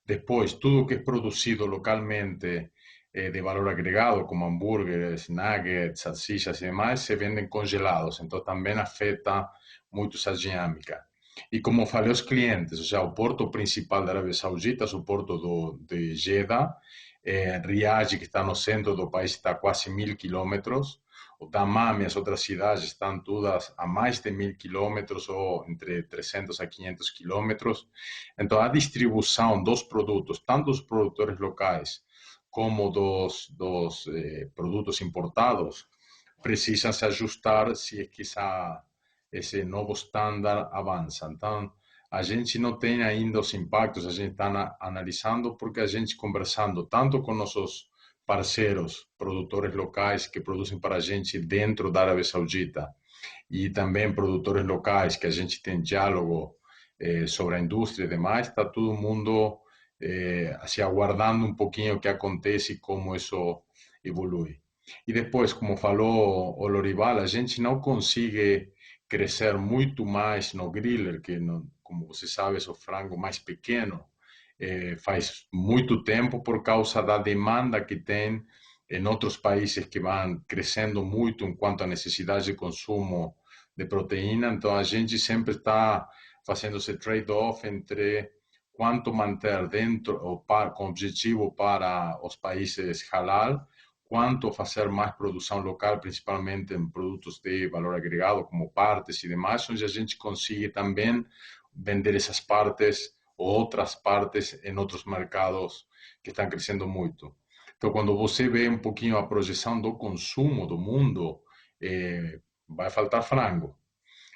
D: Depois, tudo que é produzido localmente de valor agregado, como hambúrgueres, nuggets, salsichas e demais, se vendem congelados, então também afeta muito essa dinâmica. E como falei aos clientes, ou seja, o porto principal da Arábia Saudita é o porto de Jeddah, Riad, que está no centro do país, está a quase 1.000 quilômetros, o Dammam e as outras cidades estão todas a mais de 1.000 quilômetros ou entre 300 a 500 quilômetros. Então, a distribuição dos produtos, tanto dos produtores locais como dos produtos importados, precisam se ajustar se é que esse novo estándar avança. Então, a gente não tem ainda os impactos, a gente está analisando, porque a gente conversando tanto com nossos parceiros, produtores locais que produzem para a gente dentro da Arábia Saudita, e também produtores locais que a gente tem diálogo sobre a indústria e demais, está todo mundo assim, aguardando um pouquinho o que acontece e como isso evolui. E depois, como falou o Lorival, a gente não consegue crescer muito mais no griller, que, como você sabe, é o frango mais pequeno, faz muito tempo por causa da demanda que tem em outros países que vão crescendo muito enquanto a necessidade de consumo de proteína. Então, a gente sempre está fazendo esse trade-off entre quanto manter dentro, com objetivo para os países halal, quanto fazer mais produção local, principalmente em produtos de valor agregado, como partes e demais, onde a gente consiga também vender essas partes ou outras partes em outros mercados que estão crescendo muito. Então, quando você vê um pouquinho a projeção do consumo do mundo, vai faltar frango.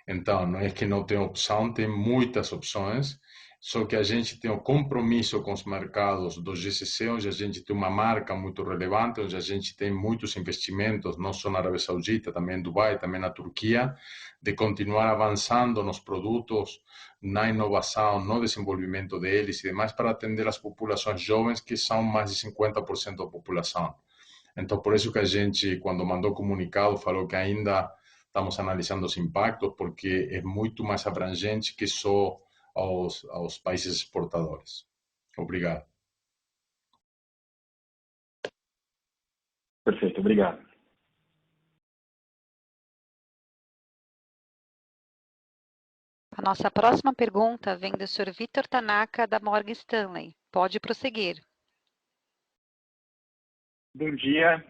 D: Então, não é que não tem opção, tem muitas opções, só que a gente tem um compromisso com os mercados do GCC, onde a gente tem uma marca muito relevante, onde a gente tem muitos investimentos, não só na Arábia Saudita, também em Dubai, também na Turquia, de continuar avançando nos produtos, na inovação, no desenvolvimento deles e demais, para atender as populações jovens, que são mais de 50% da população. Então, por isso que a gente, quando mandou o comunicado, falou que ainda estamos analisando os impactos, porque é muito mais abrangente que só aos países exportadores. Obrigado.
G: Perfeito, obrigado.
A: A nossa próxima pergunta vem do Sr. Vitor Tanaka, da Morgan Stanley. Pode prosseguir.
H: Bom dia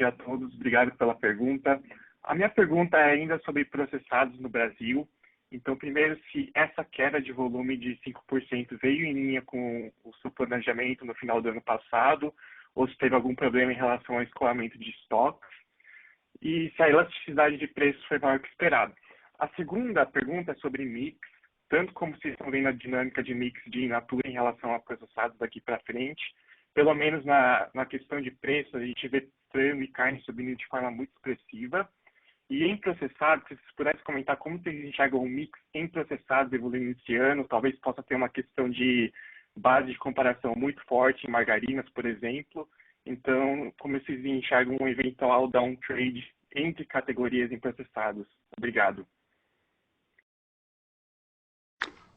H: a todos, obrigado pela pergunta. A minha pergunta é ainda sobre processados no Brasil. Então, primeiro, se essa queda de volume de 5% veio em linha com o seu planejamento no final do ano passado, ou se teve algum problema em relação ao escoamento de estoques, e se a elasticidade de preços foi maior que esperado. A segunda pergunta é sobre mix, tanto como vocês estão vendo a dinâmica de mix de in natura em relação a processados daqui para frente. Pelo menos na questão de preço, a gente vê frango e carne subindo de forma muito expressiva. E em processados, se vocês pudessem comentar como vocês enxergam o mix em processados evoluindo esse ano, talvez possa ter uma questão de base de comparação muito forte em margarinas, por exemplo. Então, como vocês enxergam um eventual downtrade entre categorias em processados? Obrigado.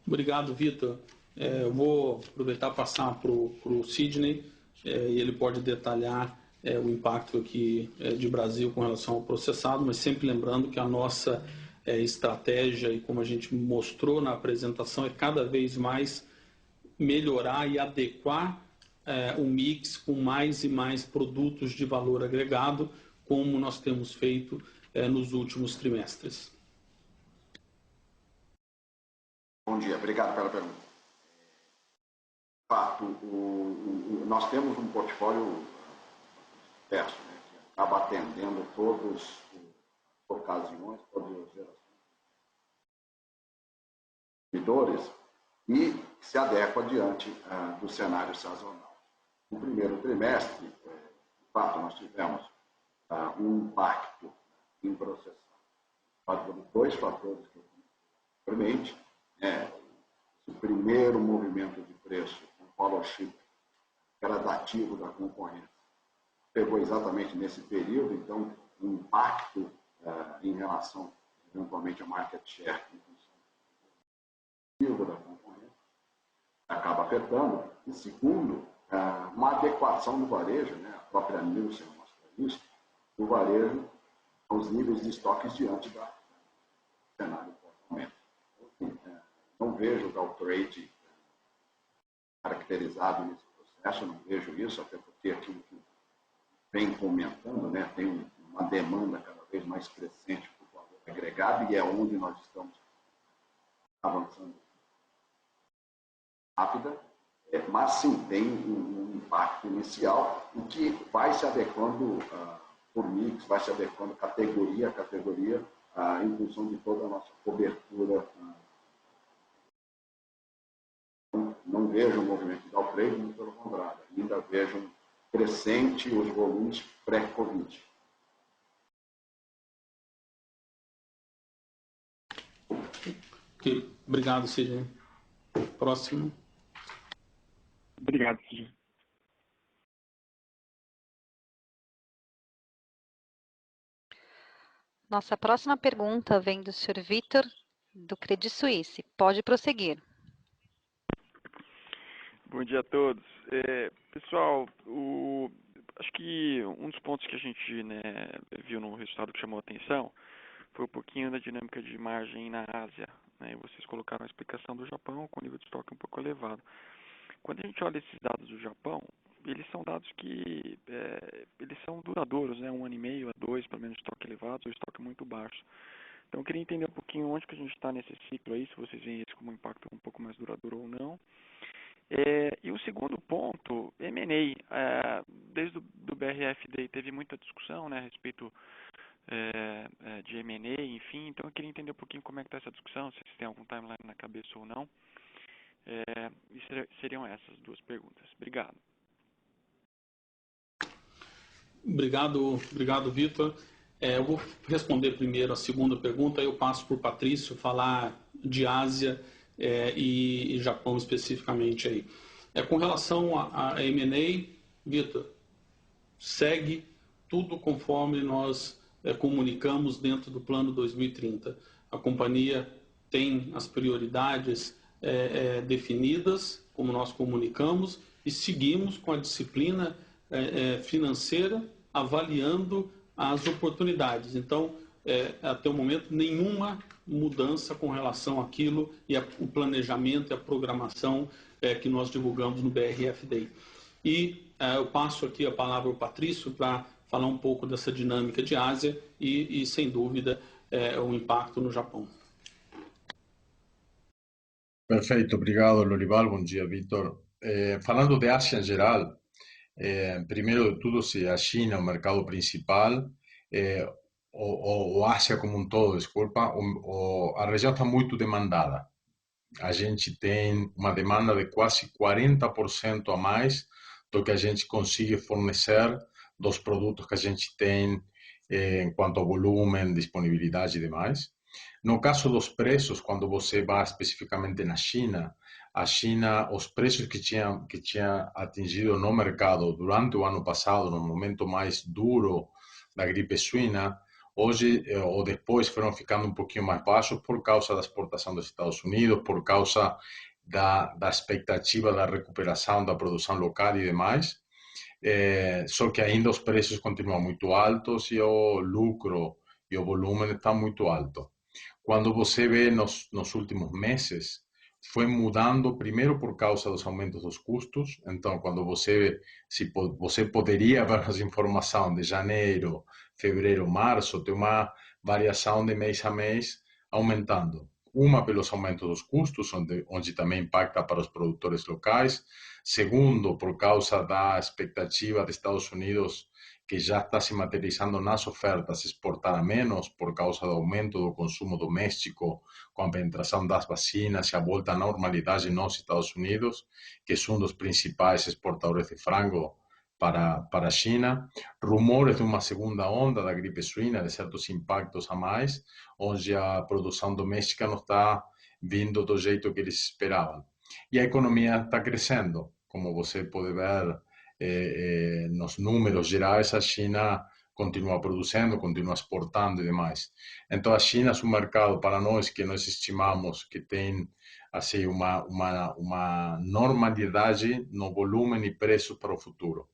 B: Obrigado, Vitor. Eu vou aproveitar e passar para o Sidney, e ele pode detalhar o impacto aqui de Brasil com relação ao processado, mas sempre lembrando que a nossa estratégia, e como a gente mostrou na apresentação, é cada vez mais melhorar e adequar o mix com mais e mais produtos de valor agregado, como nós temos feito nos últimos trimestres.
F: Bom dia, obrigado pela pergunta. De fato, nós temos um portfólio diverso, né, que acaba atendendo todas as ocasiões, todas as gerações de consumidores e se adequa diante do cenário sazonal. No primeiro trimestre, de fato, nós tivemos um impacto em processado, por dois fatores que eu primeiramente, o primeiro movimento de preço, o follow-ship gradativo da concorrência, pegou exatamente nesse período, então o impacto em relação, eventualmente, a market share em função da concorrência acaba afetando. E segundo, uma adequação do varejo, né, a própria Nielsen mostra isso, do varejo aos níveis de estoques diante do cenário pós-aumento. Não vejo o downtrade caracterizado nesse processo, não vejo isso, até porque aquilo que vem comentando, né, tem uma demanda cada vez mais crescente por valor agregado e é onde nós estamos avançando rápida, mas sim tem um impacto inicial, o que vai se adequando por mix, vai se adequando categoria a categoria, em função de toda a nossa cobertura. Não vejo um movimento de downtrade, muito pelo contrário, ainda vejo crescente os volumes pré-Covid.
B: Okay. Obrigado, Sidney. Próximo.
H: Obrigado, Sidney.
A: Nossa próxima pergunta vem do Sr. Vitor, do Credit Suisse. Pode prosseguir.
I: Bom dia a todos. Pessoal, acho que um dos pontos que a gente viu no resultado que chamou a atenção foi um pouquinho da dinâmica de margem na Ásia. Né? Vocês colocaram a explicação do Japão com o nível de estoque um pouco elevado. Quando a gente olha esses dados do Japão, eles são dados que eles são duradouros, né? 1 ano e meio a 2, pelo menos, estoque elevado ou estoque muito baixo. Então, eu queria entender um pouquinho onde que a gente está nesse ciclo aí, se vocês veem isso como um impacto um pouco mais duradouro ou não. E o segundo ponto, M&A. Desde o BRF Day teve muita discussão, né, a respeito de M&A, enfim. Então eu queria entender um pouquinho como é que está essa discussão, se vocês têm algum timeline na cabeça ou não. E seriam essas duas perguntas. Obrigado.
B: Obrigado, Vitor. Eu vou responder primeiro a segunda pergunta, eu passo para o Patrício falar de Ásia e Japão especificamente aí. Com relação a M&A, Vitor, segue tudo conforme nós comunicamos dentro do plano 2030. A companhia tem as prioridades definidas, como nós comunicamos, e seguimos com a disciplina financeira, avaliando as oportunidades. Então, até o momento, nenhuma mudança com relação àquilo e o planejamento e a programação que nós divulgamos no BRF Day. E eu passo aqui a palavra ao Patrício para falar um pouco dessa dinâmica de Ásia e sem dúvida, o impacto no Japão.
D: Perfeito, obrigado, Lorival. Bom dia, Vitor. Falando de Ásia em geral, primeiro de tudo, se a China é o mercado principal, ou Ásia como um todo, desculpa, a região está muito demandada. A gente tem uma demanda de quase 40% a mais do que a gente consegue fornecer dos produtos que a gente tem em quanto a volume, disponibilidade e demais. No caso dos preços, quando você vai especificamente na China, a China, os preços que tinha atingido no mercado durante o ano passado, no momento mais duro da gripe suína, hoje ou depois foram ficando um pouquinho mais baixos por causa da exportação dos Estados Unidos, por causa da expectativa da recuperação da produção local e demais. Só que ainda os preços continuam muito altos e o lucro e o volume está muito alto. Quando você vê nos últimos meses, foi mudando primeiro por causa dos aumentos dos custos. Então, quando você poderia ver as informações de janeiro, fevereiro, março, tem uma variação de mês a mês aumentando. Uma, pelos aumentos dos custos, onde também impacta para os produtores locais. Segundo, por causa da expectativa dos Estados Unidos, que já está se materializando nas ofertas, exportar a menos por causa do aumento do consumo doméstico, com a penetração das vacinas e a volta à normalidade nos Estados Unidos, que são um dos principais exportadores de frango para a China. Rumores de uma segunda onda da gripe suína, de certos impactos a mais, onde a produção doméstica não está vindo do jeito que eles esperavam. E a economia está crescendo, como você pode ver nos números gerais, a China continua produzindo, continua exportando e demais. Então, a China é um mercado para nós que nós estimamos que tem assim, uma normalidade no volume e preço para o futuro.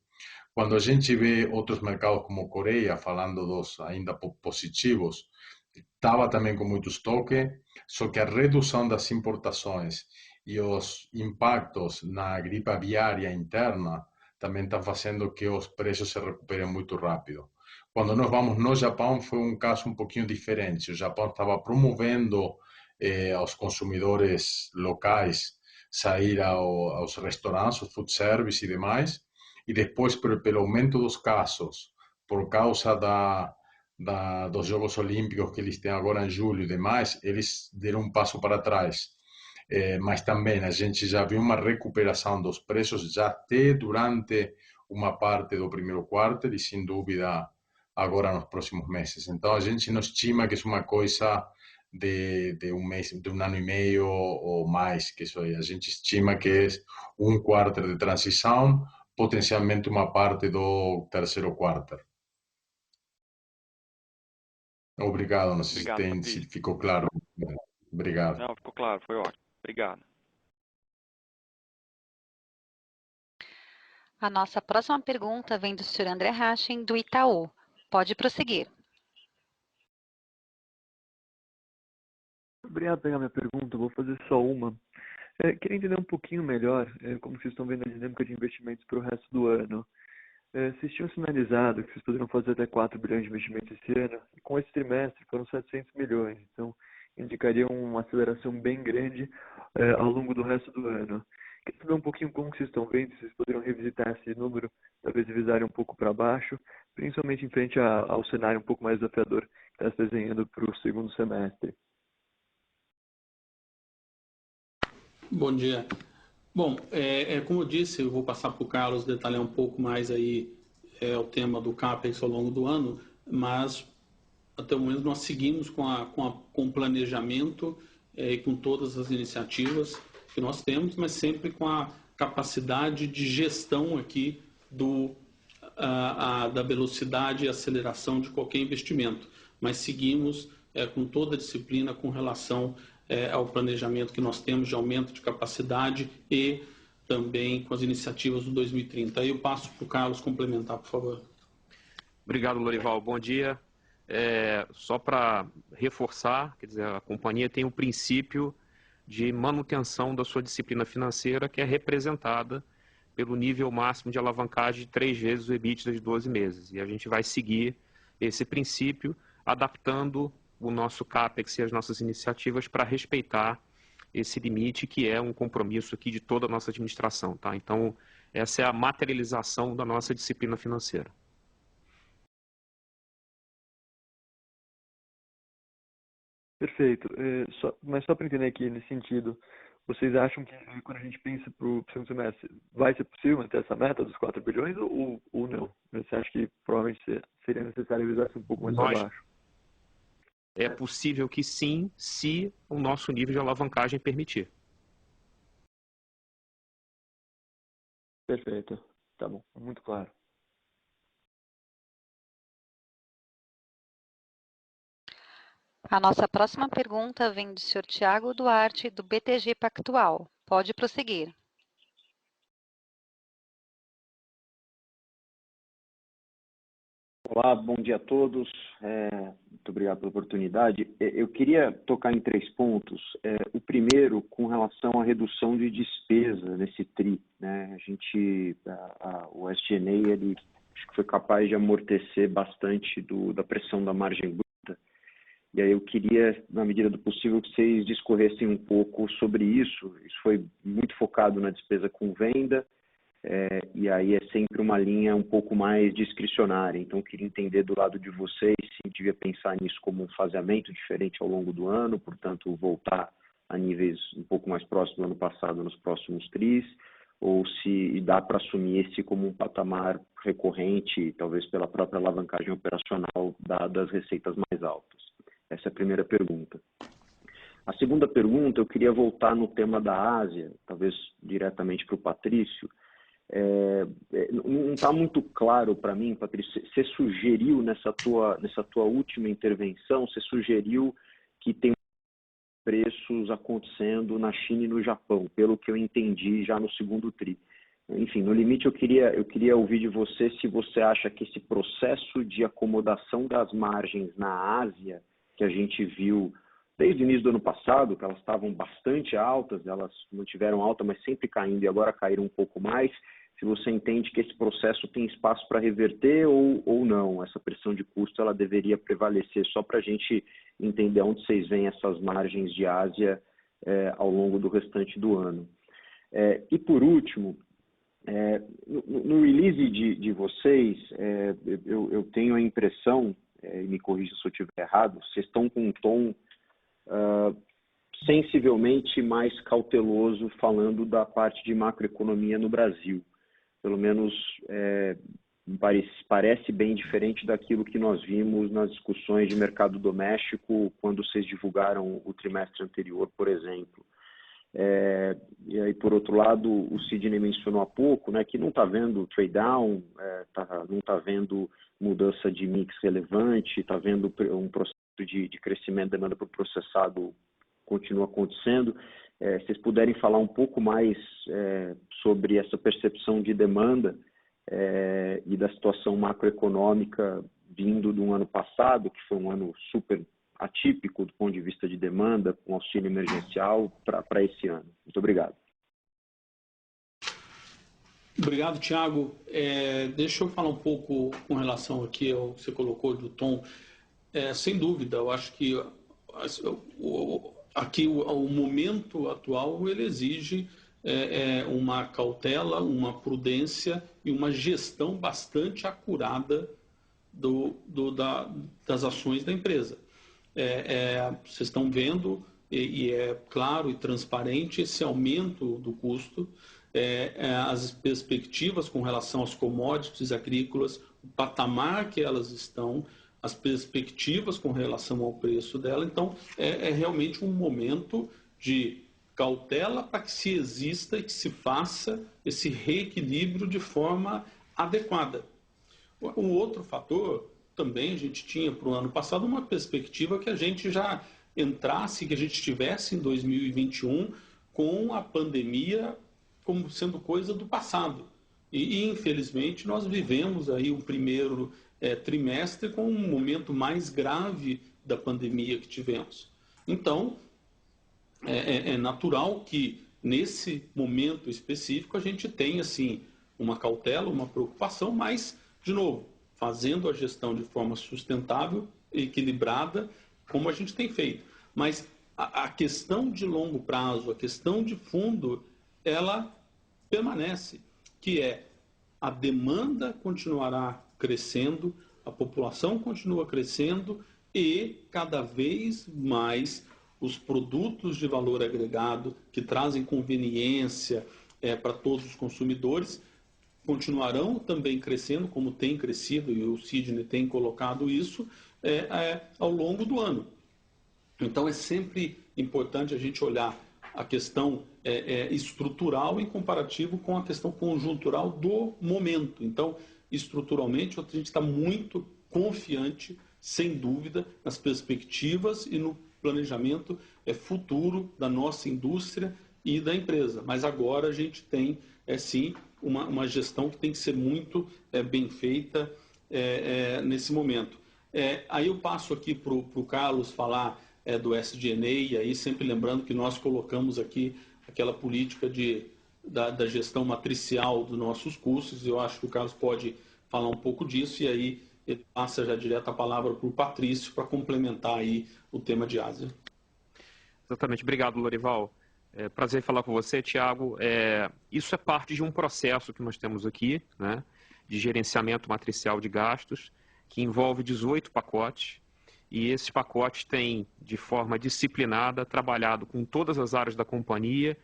D: Quando a gente vê outros mercados como Coreia, falando dos ainda positivos, estava também com muito estoque, só que a redução das importações e os impactos na gripe aviária interna também está fazendo que os preços se recuperem muito rápido. Quando nós vamos no Japão, foi um caso um pouquinho diferente. O Japão estava promovendo aos consumidores locais sair aos restaurantes, aos food service e demais, e depois, pelo aumento dos casos, por causa dos Jogos Olímpicos que eles têm agora em julho e demais, eles deram um passo para trás. Mas também a gente já viu uma recuperação dos preços já até durante uma parte do primeiro quarto e sem dúvida agora nos próximos meses. Então a gente não estima que é uma coisa de mês, de um ano e meio ou mais que isso aí. A gente estima que é um quarto de transição, potencialmente uma parte do terceiro quarto. Obrigado, não sei se ficou claro. Obrigado.
I: Não, ficou claro, foi ótimo. Obrigado.
A: A nossa próxima pergunta vem do Sr. André Hachem, do Itaú. Pode prosseguir.
J: Obrigado por pegar minha pergunta, vou fazer só uma. Queria entender um pouquinho melhor como vocês estão vendo a dinâmica de investimentos para o resto do ano. Vocês tinham sinalizado que vocês poderiam fazer até 4 bilhões de investimentos esse ano, e com esse trimestre foram 700 milhões, então indicaria uma aceleração bem grande ao longo do resto do ano. Queria saber um pouquinho como vocês estão vendo, se vocês poderiam revisitar esse número, talvez revisarem um pouco para baixo, principalmente em frente ao cenário um pouco mais desafiador que está se desenhando para o segundo semestre.
B: Bom dia. Bom, como eu disse, eu vou passar para o Carlos detalhar um pouco mais aí o tema do CAPEX ao longo do ano, mas até o momento nós seguimos com o planejamento e com todas as iniciativas que nós temos, mas sempre com a capacidade de gestão aqui da velocidade e aceleração de qualquer investimento. Mas seguimos com toda a disciplina com relação ao planejamento que nós temos de aumento de capacidade e também com as iniciativas do 2030. Aí eu passo para o Carlos complementar, por favor.
K: Obrigado, Lorival. Bom dia. Só para reforçar, quer dizer, a companhia tem um princípio de manutenção da sua disciplina financeira, que é representada pelo nível máximo de alavancagem de 3 vezes o EBITDA de 12 meses. E a gente vai seguir esse princípio, adaptando o nosso CAPEX e as nossas iniciativas para respeitar esse limite, que é um compromisso aqui de toda a nossa administração. Tá? Então, essa é a materialização da nossa disciplina financeira.
J: Perfeito. Mas só para entender aqui nesse sentido, vocês acham que quando a gente pensa para o segundo semestre, vai ser possível manter essa meta dos 4 bilhões ou não? Você acha que provavelmente seria necessário revisar-se um pouco mais para baixo?
K: É possível que sim, se o nosso nível de alavancagem permitir.
J: Perfeito. Tá bom. Muito claro.
A: A nossa próxima pergunta vem do Sr. Tiago Duarte, do BTG Pactual. Pode prosseguir.
G: Olá, bom dia a todos. Muito obrigado pela oportunidade. Eu queria tocar em 3 pontos. O primeiro, com relação à redução de despesa nesse TRI. Né? O SG&A, ele acho que foi capaz de amortecer bastante da pressão da margem bruta. E aí eu queria, na medida do possível, que vocês discorressem um pouco sobre isso. Isso foi muito focado na despesa com venda, e aí é sempre uma linha um pouco mais discricionária. Então, eu queria entender do lado de vocês se devia pensar nisso como um faseamento diferente ao longo do ano, portanto, voltar a níveis um pouco mais próximos do ano passado nos próximos TRIs, ou se dá para assumir esse como um patamar recorrente, talvez pela própria alavancagem operacional das receitas mais altas. Essa é a primeira pergunta. A segunda pergunta, eu queria voltar no tema da Ásia, talvez diretamente para o Patrício. Não está muito claro para mim, Patrício, você sugeriu nessa tua última intervenção, você sugeriu que tem preços acontecendo na China e no Japão, pelo que eu entendi já no segundo TRI. Enfim, no limite eu queria ouvir de você se você acha que esse processo de acomodação das margens na Ásia, que a gente viu desde o início do ano passado, que elas estavam bastante altas, elas não tiveram alta, mas sempre caindo e agora caíram um pouco mais, se você entende que esse processo tem espaço para reverter ou não, essa pressão de custo ela deveria prevalecer, só para a gente entender onde vocês veem essas margens de Ásia ao longo do restante do ano. E por último, no release de vocês, eu tenho a impressão, e me corrija se eu estiver errado, vocês estão com um tom sensivelmente mais cauteloso falando da parte de macroeconomia no Brasil. Pelo menos parece bem diferente daquilo que nós vimos nas discussões de mercado doméstico quando vocês divulgaram o trimestre anterior, por exemplo. E aí, por outro lado, o Sidney mencionou há pouco, né, que não está vendo trade down, não está vendo mudança de mix relevante, está vendo um processo de crescimento da demanda por processado continua acontecendo. Se vocês puderem falar um pouco mais sobre essa percepção de demanda e da situação macroeconômica vindo de um ano passado, que foi um ano super atípico do ponto de vista de demanda, com auxílio emergencial, para esse ano. Muito obrigado.
B: Obrigado, Tiago. Deixa eu falar um pouco com relação aqui ao que você colocou do tom. Sem dúvida, eu acho que aqui o momento atual ele exige uma cautela, uma prudência e uma gestão bastante acurada das ações da empresa. Vocês estão vendo, e é claro e transparente, esse aumento do custo, as perspectivas com relação às commodities agrícolas, o patamar que elas estão, as perspectivas com relação ao preço dela. Então, é realmente um momento de cautela para que se exista e que se faça esse reequilíbrio de forma adequada. O outro fator, também a gente tinha para o ano passado uma perspectiva que a gente já entrasse, que a gente estivesse em 2021 com a pandemia como sendo coisa do passado. E infelizmente, nós vivemos aí o primeiro trimestre com um momento mais grave da pandemia que tivemos. Então, é natural que, nesse momento específico, a gente tenha, assim, uma cautela, uma preocupação, mas, de novo, fazendo a gestão de forma sustentável, equilibrada, como a gente tem feito. Mas a questão de longo prazo, a questão de fundo, ela permanece, que é a demanda continuará crescendo, a população continua crescendo e cada vez mais os produtos de valor agregado que trazem conveniência para todos os consumidores continuarão também crescendo, como tem crescido, e o Sidney tem colocado isso, ao longo do ano. Então, é sempre importante a gente olhar a questão estrutural em comparativo com a questão conjuntural do momento. Então, estruturalmente, a gente está muito confiante, sem dúvida, nas perspectivas e no planejamento futuro da nossa indústria e da empresa. Mas agora a gente tem, sim, uma gestão que tem que ser muito bem feita nesse momento. Aí eu passo aqui para o Carlos falar do SG&A, e aí sempre lembrando que nós colocamos aqui aquela política da gestão matricial dos nossos custos. Eu acho que o Carlos pode falar um pouco disso, e aí ele passa já direto a palavra para o Patrício para complementar aí o tema de Ásia.
K: Exatamente. Obrigado, Lorival. Prazer falar com você, Tiago. Isso é parte de um processo que nós temos aqui, né, de gerenciamento matricial de gastos, que envolve 18 pacotes, e esses pacotes têm, de forma disciplinada, trabalhado com todas as áreas da companhia,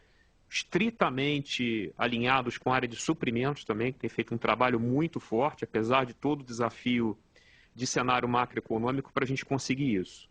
K: estritamente alinhados com a área de suprimentos também, que tem feito um trabalho muito forte, apesar de todo o desafio de cenário macroeconômico, para a gente conseguir isso.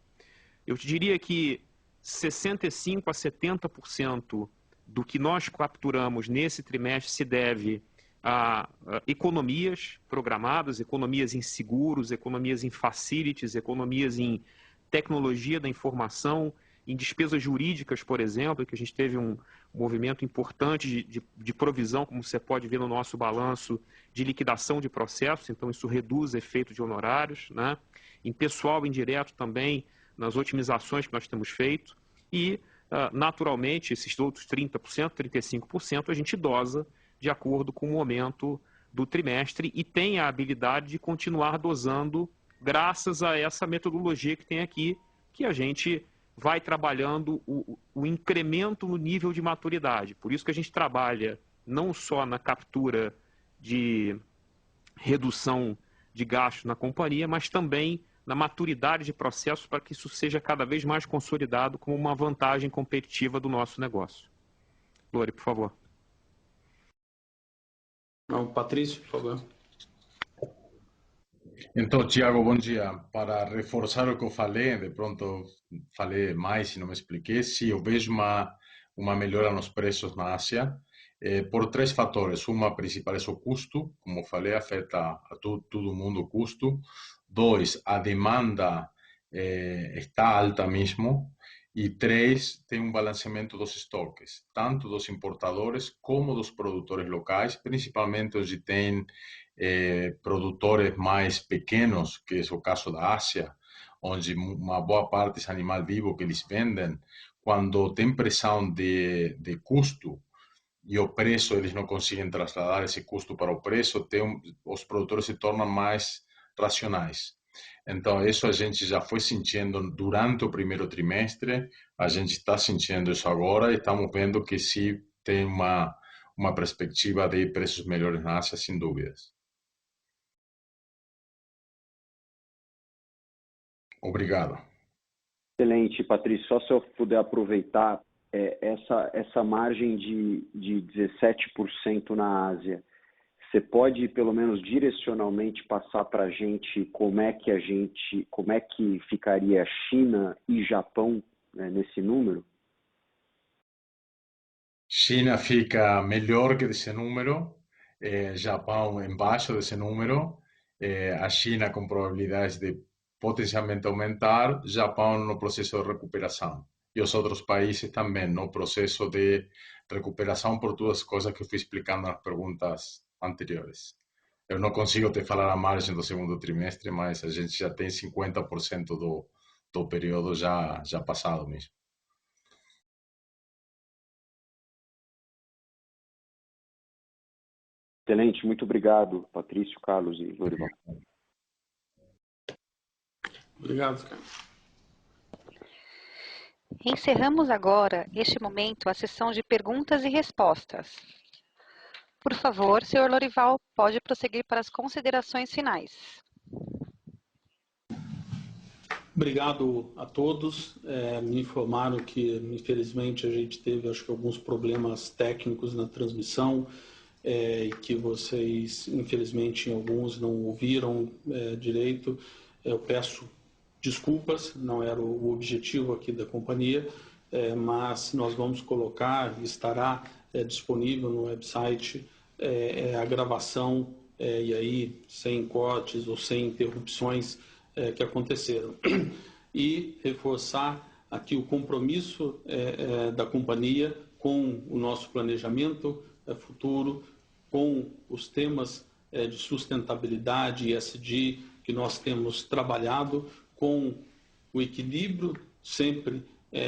K: Eu te diria que 65% a 70% do que nós capturamos nesse trimestre se deve a economias programadas, economias em seguros, economias em facilities, economias em tecnologia da informação, em despesas jurídicas, por exemplo, que a gente teve um movimento importante de provisão, como você pode ver no nosso balanço, de liquidação de processos, então isso reduz o efeito de honorários, né? Em pessoal indireto também, nas otimizações que nós temos feito, e, naturalmente, esses outros 30%, 35%, a gente dosa de acordo com o momento do trimestre e tem a habilidade de continuar dosando graças a essa metodologia que tem aqui, que a gente vai trabalhando o incremento no nível de maturidade. Por isso que a gente trabalha não só na captura de redução de gastos na companhia, mas também na maturidade de processos para que isso seja cada vez mais consolidado como uma vantagem competitiva do nosso negócio. Lori, por favor.
B: Não, Patrício, por favor.
D: Então, Tiago, bom dia. Para reforçar o que eu falei, de pronto falei mais e não me expliquei, sim, eu vejo uma melhora nos preços na Ásia, por 3 fatores. Uma principal é o custo, como falei, afeta a todo mundo o custo. 2, a demanda está alta mesmo. E 3, tem um balanceamento dos estoques, tanto dos importadores como dos produtores locais, principalmente onde tem produtores mais pequenos, que é o caso da Ásia, onde uma boa parte é animal vivo que eles vendem. Quando tem pressão de custo e o preço, eles não conseguem trasladar esse custo para o preço, os produtores se tornam mais racionais. Então, isso a gente já foi sentindo durante o primeiro trimestre, a gente está sentindo isso agora e estamos vendo que se tem uma perspectiva de preços melhores na Ásia, sem dúvidas. Obrigado.
G: Excelente, Patrício. Só se eu puder aproveitar essa margem de 17% na Ásia, você pode, pelo menos direcionalmente, passar para a gente como é que ficaria China e Japão, né, nesse número?
D: China fica melhor que esse número, Japão embaixo desse número, a China com probabilidades de potencialmente aumentar, Japão no processo de recuperação. E os outros países também no processo de recuperação por todas as coisas que eu fui explicando nas perguntas anteriores. Eu não consigo te falar a margem do segundo trimestre, mas a gente já tem 50% do período já passado mesmo.
G: Excelente, muito obrigado, Patrício, Carlos e Lorival.
B: Obrigado, cara.
A: Encerramos agora, este momento, a sessão de perguntas e respostas. Por favor, senhor Lorival, pode prosseguir para as considerações finais.
B: Obrigado a todos. Me informaram que, infelizmente, a gente teve, acho que, alguns problemas técnicos na transmissão e que vocês, infelizmente, alguns não ouviram direito. Eu peço desculpas, não era o objetivo aqui da companhia, mas nós vamos colocar, estará disponível no website a gravação, e aí sem cortes ou sem interrupções que aconteceram. E reforçar aqui o compromisso da companhia com o nosso planejamento futuro, com os temas de sustentabilidade e ESG que nós temos trabalhado, com o equilíbrio sempre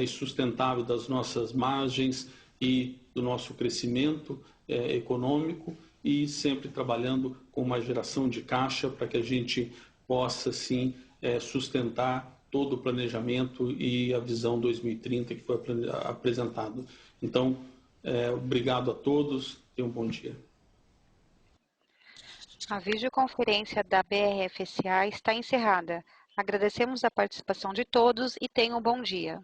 B: sustentável das nossas margens e do nosso crescimento econômico, e sempre trabalhando com uma geração de caixa para que a gente possa, sim, sustentar todo o planejamento e a visão 2030 que foi apresentado. Então, obrigado a todos e um bom dia.
A: A videoconferência da BRF SA está encerrada. Agradecemos a participação de todos e tenham um bom dia.